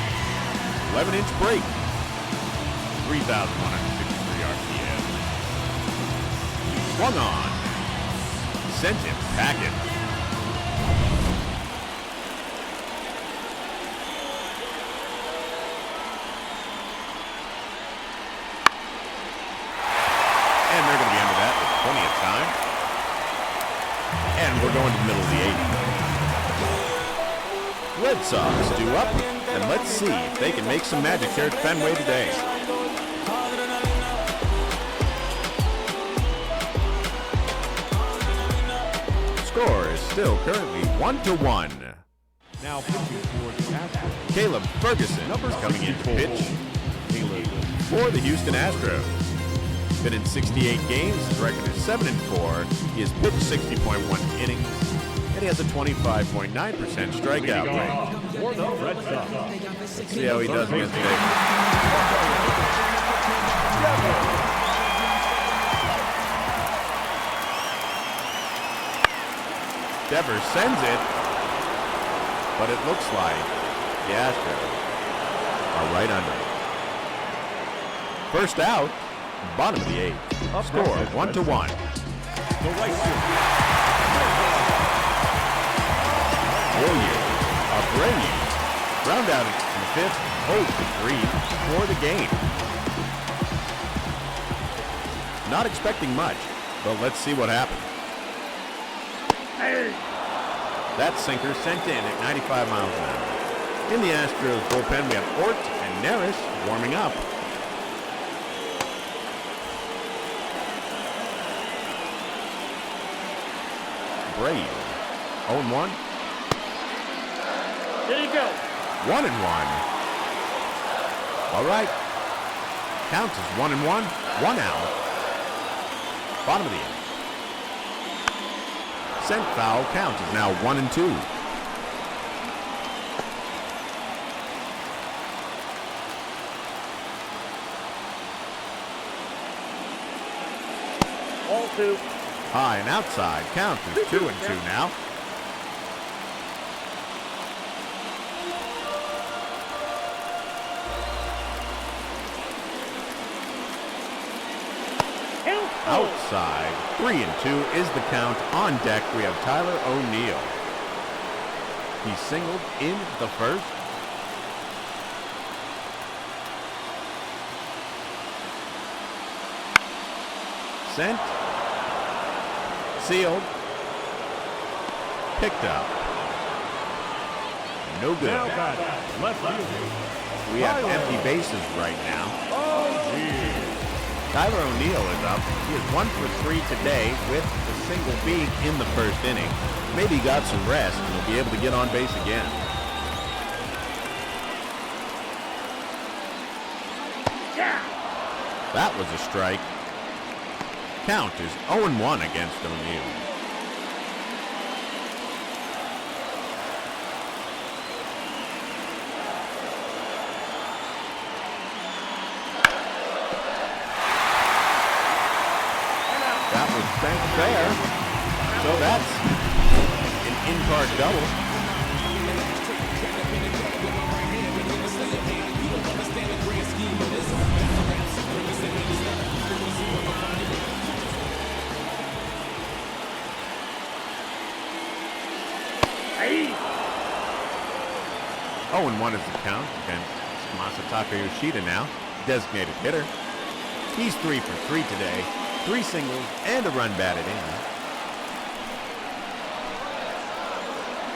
[SPEAKER 1] 11-inch break. 3,163 RPM. Swung on. Sent him packing. And they're going to be under that with plenty of time. And we're going to the middle of the 8th. Red Sox due up, and let's see if they can make some magic here at Fenway today. Score is still currently 1-1.
[SPEAKER 2] Now pitching towards Astros.
[SPEAKER 1] Caleb Ferguson is coming in to pitch for the Houston Astros. Been in 68 games, his record is 7-4. He has pitched 60.1 innings, and he has a 25.9% strikeout rate.
[SPEAKER 2] For the Red Sox.
[SPEAKER 1] Let's see how he does against today. Devers sends it, but it looks like the Astros are right under it. First out, bottom of the 8th. Score 1-1.
[SPEAKER 2] The right field.
[SPEAKER 1] Abreu, round out in the 5th, 0-3 for the game. Not expecting much, but let's see what happens. That sinker sent in at 95 miles an hour. In the Astros bullpen, we have Ort and Neris warming up. Brave, 0-1.
[SPEAKER 3] There you go.
[SPEAKER 1] 1-1. All right. Count is 1-1. 1 out. Bottom of the 8th. Sent foul. Count is now 1-2.
[SPEAKER 3] All 2.
[SPEAKER 1] High and outside. Count is 2-2 now. Outside, 3-2 is the count. On deck, we have Tyler O'Neill. He singled in the first. Sent. Sealed. Picked up. No good.
[SPEAKER 2] Now back. Left field.
[SPEAKER 1] We have empty bases right now. Tyler O'Neill is up. He is 1 for 3 today with the single being in the first inning. Maybe he got some rest and he'll be able to get on base again.
[SPEAKER 3] Yeah.
[SPEAKER 1] That was a strike. Count is 0-1 against O'Neill. That was sent fair. So that's an in-card double.
[SPEAKER 3] Hey.
[SPEAKER 1] 0-1 is the count against Masataka Yoshida now, designated hitter. He's 3 for 3 today. 3 singles and a run batted in.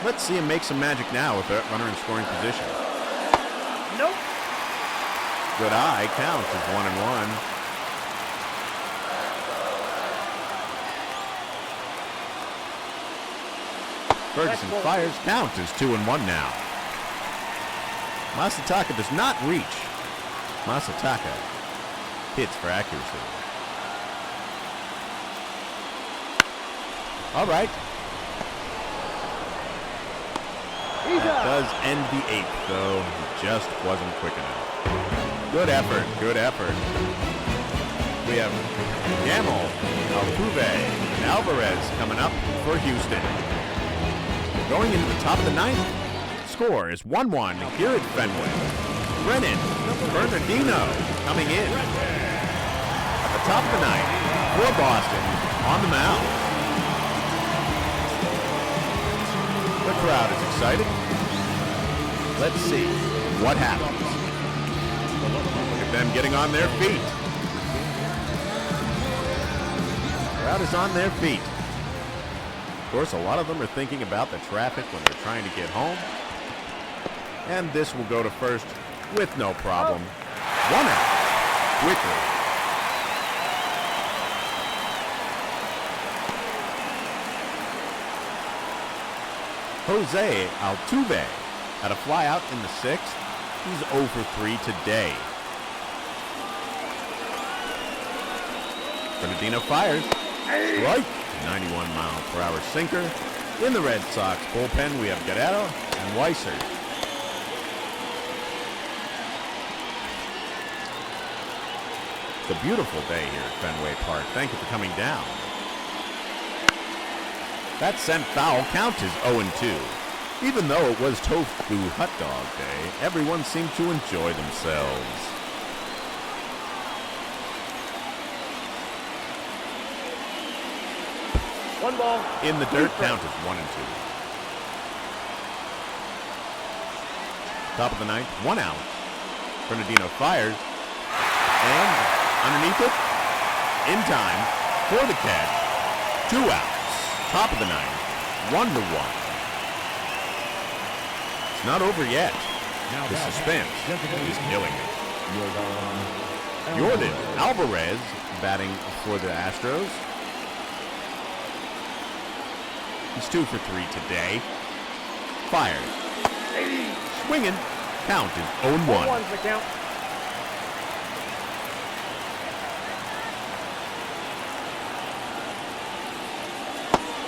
[SPEAKER 1] Let's see him make some magic now with that runner in scoring position.
[SPEAKER 3] Nope.
[SPEAKER 1] Good eye. Count is 1-1. Ferguson fires. Count is 2-1 now. Masataka does not reach. Masataka hits for accuracy. All right. That does end the 8th, though. He just wasn't quick enough. Good effort. Good effort. We have Gamble, Altuve, and Alvarez coming up for Houston. Going into the top of the 9th. Score is 1-1 here at Fenway. Brennan Bernardino coming in. At the top of the 9th for Boston on the mound. The crowd is excited. Let's see what happens. Look at them getting on their feet. The crowd is on their feet. Of course, a lot of them are thinking about the traffic when they're trying to get home. And this will go to first with no problem. 1 out. Quickly. Jose Altuve had a fly out in the 6th. He's 0 for 3 today. Bernardino fires. Strike. 91-mile-per-hour sinker. In the Red Sox bullpen, we have Guerrero and Weiser. It's a beautiful day here at Fenway Park. Thank you for coming down. That sent foul. Count is 0-2. Even though it was Tofu Hot Dog Day, everyone seemed to enjoy themselves.
[SPEAKER 3] One ball.
[SPEAKER 1] In the dirt, count is 1-2. Top of the 9th, 1 out. Bernardino fires. And underneath it, in time for the catch. 2 outs. Top of the 9th, 1-1. It's not over yet. The suspense is killing it. Jordan Alvarez batting for the Astros. He's 2 for 3 today. Fired. Swinging. Count is 0-1.
[SPEAKER 3] 1's the count.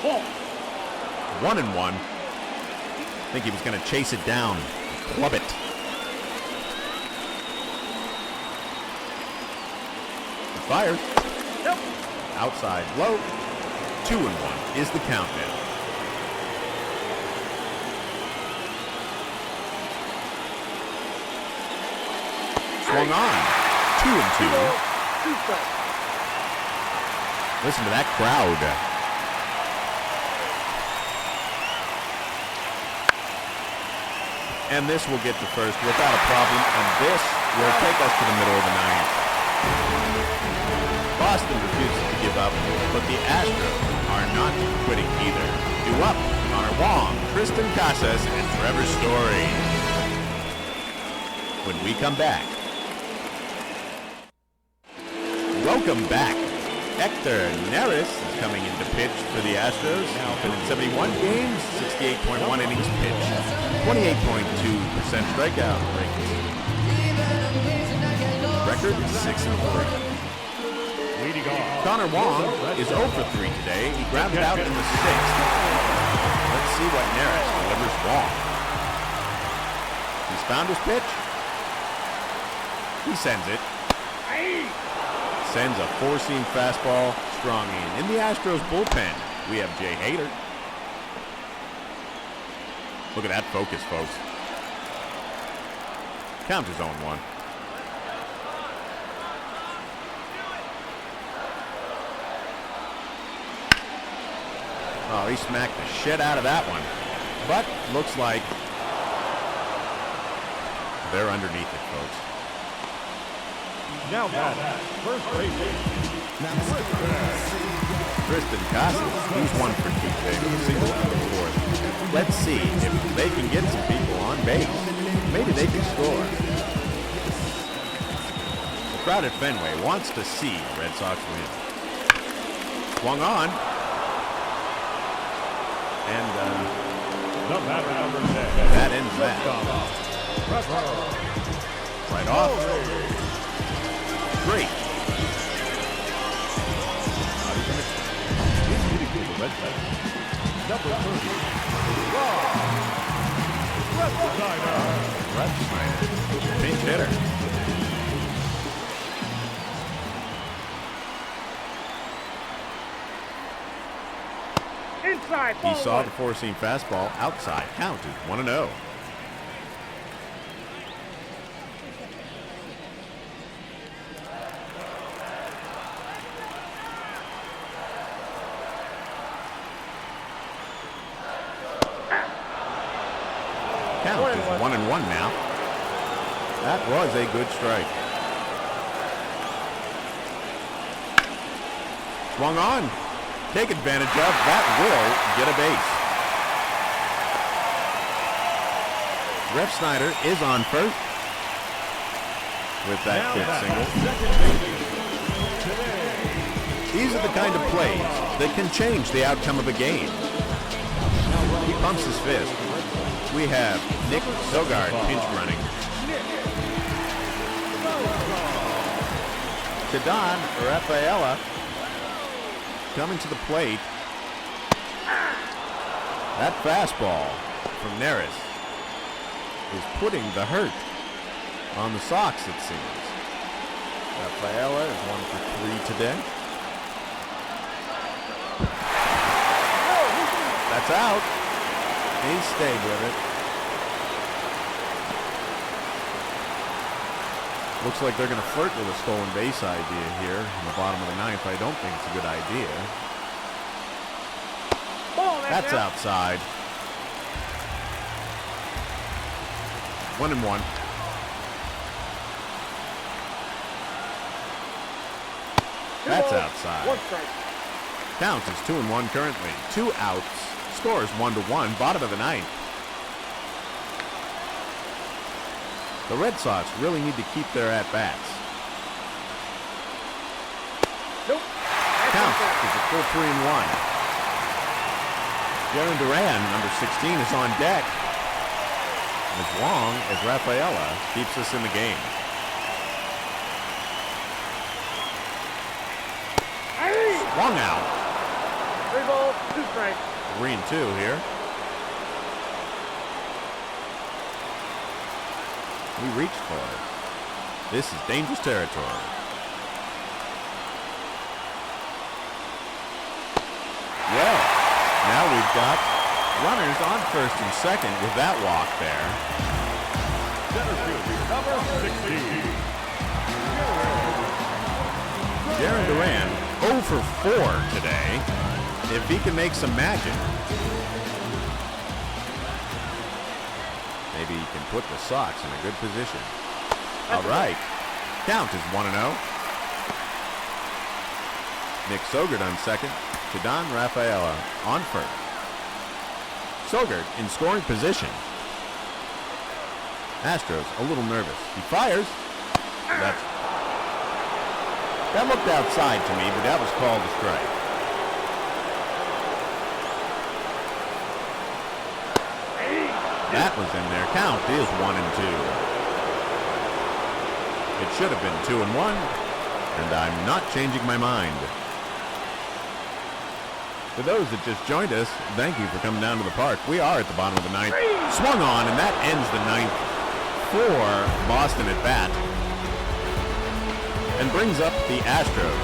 [SPEAKER 3] Ball.
[SPEAKER 1] 1-1. I think he was going to chase it down. Club it. Fires.
[SPEAKER 3] Nope.
[SPEAKER 1] Outside low. 2-1 is the count now. Swung on. 2-2. Listen to that crowd. And this will get to first without a problem, and this will take us to the middle of the 9th. Boston refuses to give up, but the Astros are not quitting either. Due up, Connor Wong, Tristan Casas, and Trevor Story. When we come back. Welcome back. Hector Neris is coming in to pitch for the Astros. He's been in 71 games, 68.1 innings pitched, 28.2% strikeout rate. Record is 6-3. Connor Wong is 0 for 3 today. He grounded out in the 6th. Let's see what Neris delivers Wong. He's found his pitch. He sends it. Sends a four-seam fastball strong in. In the Astros bullpen, we have Jay Hader. Look at that focus, folks. Count is 0-1. Oh, he smacked the shit out of that one. But looks like they're underneath it, folks.
[SPEAKER 2] Now batting, first baseman,
[SPEAKER 1] Tristan Casas, he's 1 for 2 today with a single out of the 4th. Let's see if they can get some people on base. Maybe they can score. The crowd at Fenway wants to see the Red Sox win. Swung on. And
[SPEAKER 2] The batter number 10.
[SPEAKER 1] That ends that. Right off. Great.
[SPEAKER 2] The Red Sox. Number 30. Red Snyder.
[SPEAKER 1] Pinch hitter.
[SPEAKER 3] Inside.
[SPEAKER 1] He
[SPEAKER 3] Ball
[SPEAKER 1] saw
[SPEAKER 3] one.
[SPEAKER 1] the four-seam fastball outside. Count is 1-0. Count is 1-1 now. That was a good strike. Swung on. Take advantage of. That will get a base. Ref Snyder is on first with that quick single. These are the kind of plays that can change the outcome of a game. He pumps his fist. We have Nick Sogard pinch running. Kadon Rafaela coming to the plate. That fastball from Neris is putting the hurt on the Sox, it seems. Rafaela is 1 for 3 today. That's out. He stayed with it. Looks like they're going to flirt with a stolen base idea here in the bottom of the ninth. I don't think it's a good idea. That's outside. 1-1. That's outside.
[SPEAKER 3] One strike.
[SPEAKER 1] Count is 2-1 currently. 2 outs. Scores 1-1. Bottom of the ninth. The Red Sox really need to keep their at-bats.
[SPEAKER 3] Nope.
[SPEAKER 1] Count is a full 3-1. Jaron Duran, number 16, is on deck. As long as Rafaela keeps us in the game. Swung out.
[SPEAKER 3] 3 balls, 2 strikes.
[SPEAKER 1] 3-2 here. We reached for it. This is dangerous territory. Well, now we've got runners on first and second with that walk there.
[SPEAKER 2] Center fielder number 16.
[SPEAKER 1] Jaron Duran 0 for 4 today. If he can make some magic, maybe he can put the Sox in a good position. All right. Count is 1-0. Nick Sogard on second. Kadon Rafaela on first. Sogard in scoring position. Astros a little nervous. He fires. That looked outside to me, but that was called a strike. That was in there. Count is 1-2. It should have been 2-1, and I'm not changing my mind. For those that just joined us, thank you for coming down to the park. We are at the bottom of the ninth. Swung on, and that ends the ninth for Boston at bat, and brings up the Astros.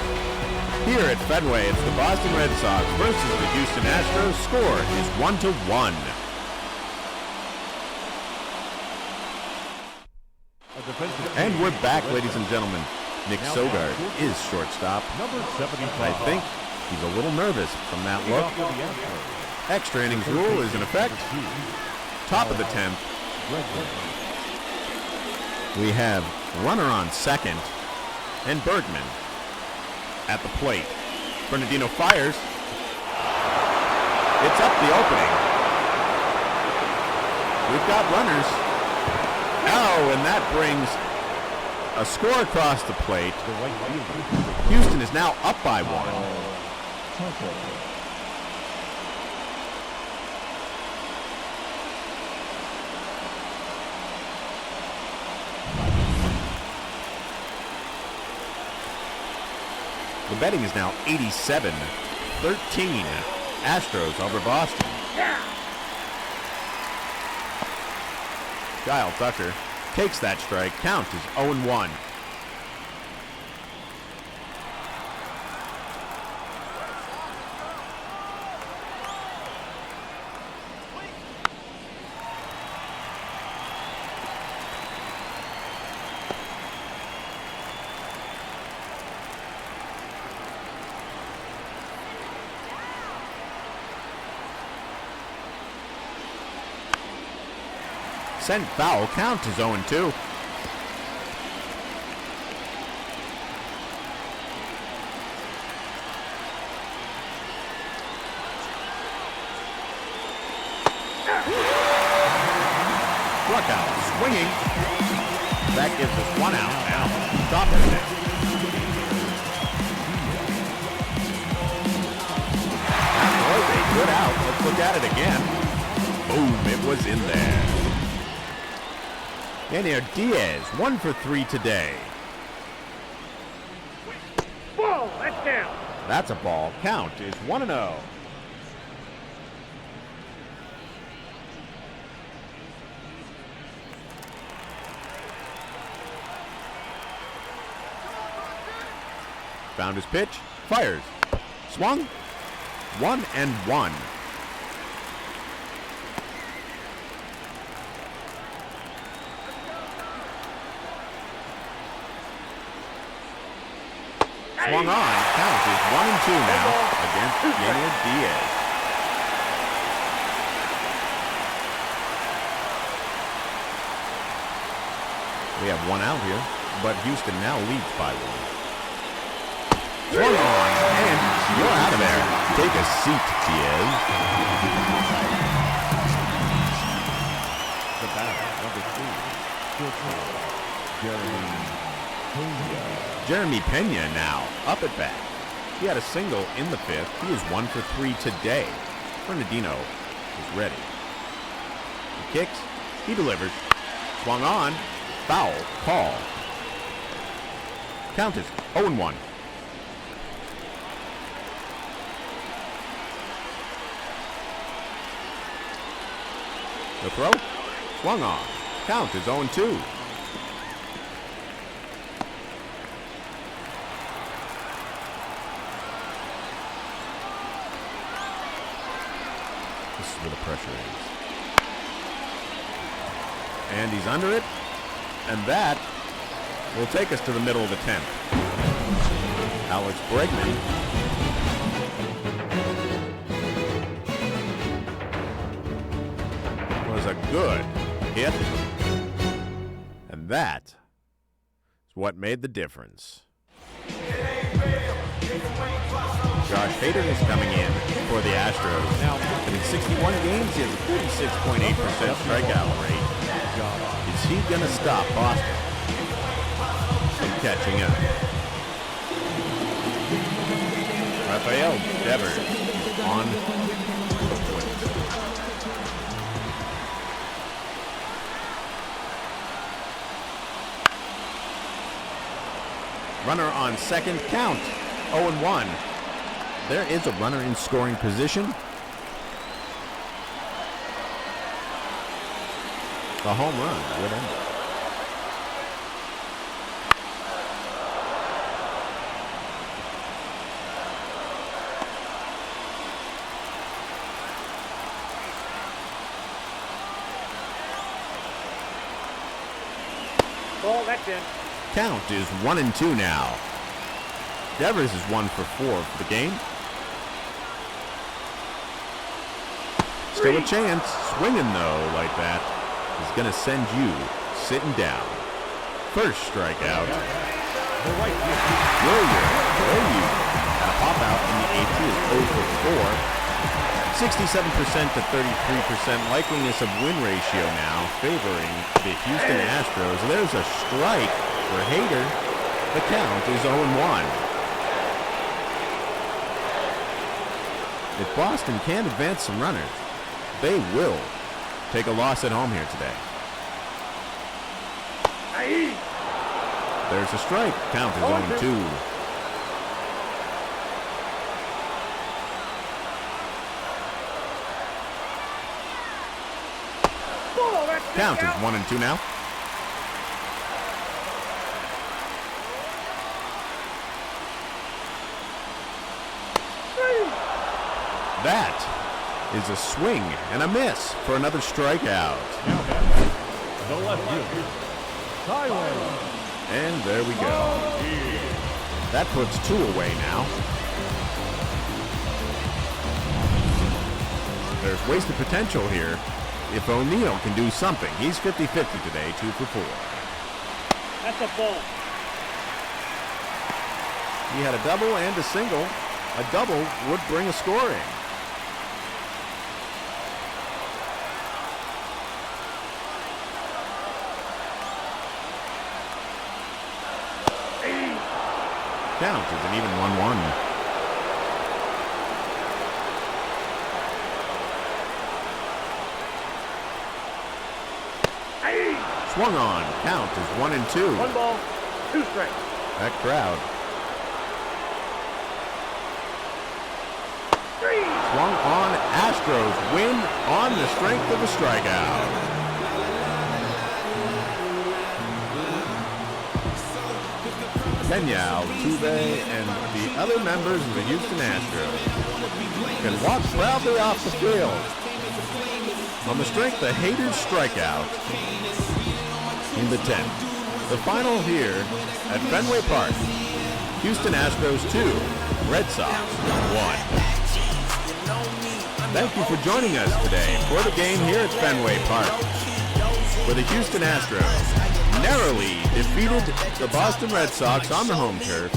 [SPEAKER 1] Here at Fenway, it's the Boston Red Sox versus the Houston Astros. Score is 1-1. And we're back, ladies and gentlemen. Nick Sogard is shortstop.
[SPEAKER 2] Number 75.
[SPEAKER 1] I think he's a little nervous from that look. Extra innings rule is in effect. Top of the 10th. We have runner on second and Bergman at the plate. Bernardino fires. It's up the opening. We've got runners. Oh, and that brings a score across the plate. Houston is now up by 1. betting is now 87-13. Astros over Boston. Kyle Tucker takes that strike. Count is 0-1. Sent foul. Count is 0-2. Struck out. Swinging. That gives us 1 out now. Top of it. That was a good out. Let's look at it again. Boom. It was in there. Daniel Diaz, 1 for 3 today.
[SPEAKER 3] Ball, that's down.
[SPEAKER 1] That's a ball. Count is 1-0. Found his pitch, fires, swung, 1-1. Swung on. Count is 1-2 now against Daniel Diaz. We have 1 out here, but Houston now leads by 1. Swung on, and you're out of there. Take a seat, Diaz.
[SPEAKER 2] The batter, number 3,
[SPEAKER 1] Jeremy Pena now up at bat. He had a single in the 5th. He is 1 for 3 today. Bernardino is ready. He kicks. He delivers. Swung on. Foul call. Count is 0-1. The throw. Swung on. Count is 0-2. This is where the pressure is. And he's under it. And that will take us to the middle of the 10th. Alex Bregman was a good hit. And that is what made the difference. Josh Hader is coming in for the Astros. Now, in 61 games, he has a 36.8% strikeout rate. Is he going to stop Boston from catching up? Rafael Devers on the plate. Runner on second, count 0-1. There is a runner in scoring position. The home run would end it.
[SPEAKER 3] Ball, that's in.
[SPEAKER 1] Count is 1-2 now. Devers is 1 for 4 for the game. Still a chance. Swinging though like that is going to send you sitting down. First strikeout. William and a pop out in the 8th. He is 0 for 4. 67% to 33% likeliness of win ratio now favoring the Houston Astros. There's a strike for Hader. The count is 0-1. If Boston can advance some runners, they will take a loss at home here today. There's a strike. Count is 0-2.
[SPEAKER 3] Ball, that's
[SPEAKER 1] Count is
[SPEAKER 3] out.
[SPEAKER 1] 1-2 now. That is a swing and a miss for another strikeout.
[SPEAKER 2] The left fielder, Tyler.
[SPEAKER 1] And there we go. That puts 2 away now. There's wasted potential here if O'Neill can do something. He's 50-50 today, 2 for 4.
[SPEAKER 3] That's a ball.
[SPEAKER 1] He had a double and a single. A double would bring a scoring. Count is an even 1-1. Swung on. Count is 1-2.
[SPEAKER 3] 1 ball, 2 strikes.
[SPEAKER 1] That crowd. Swung on. Astros win on the strength of a strikeout. Kenya, Altuve, and the other members of the Houston Astros can walk proudly off the field on the strength of Hader's strikeout in the 10th. The final here at Fenway Park. Houston Astros 2, Red Sox 1. Thank you for joining us today for the game here at Fenway Park, where the Houston Astros narrowly defeated the Boston Red Sox on the home turf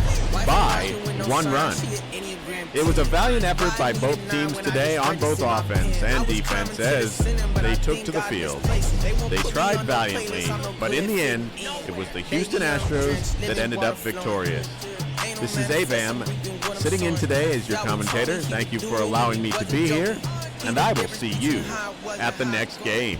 [SPEAKER 1] by 1 run. It was a valiant effort by both teams today on both offense and defense as they took to the field. They tried valiantly, but in the end, it was the Houston Astros that ended up victorious. This is Avam, sitting in today as your commentator. Thank you for allowing me to be here, and I will see you at the next game.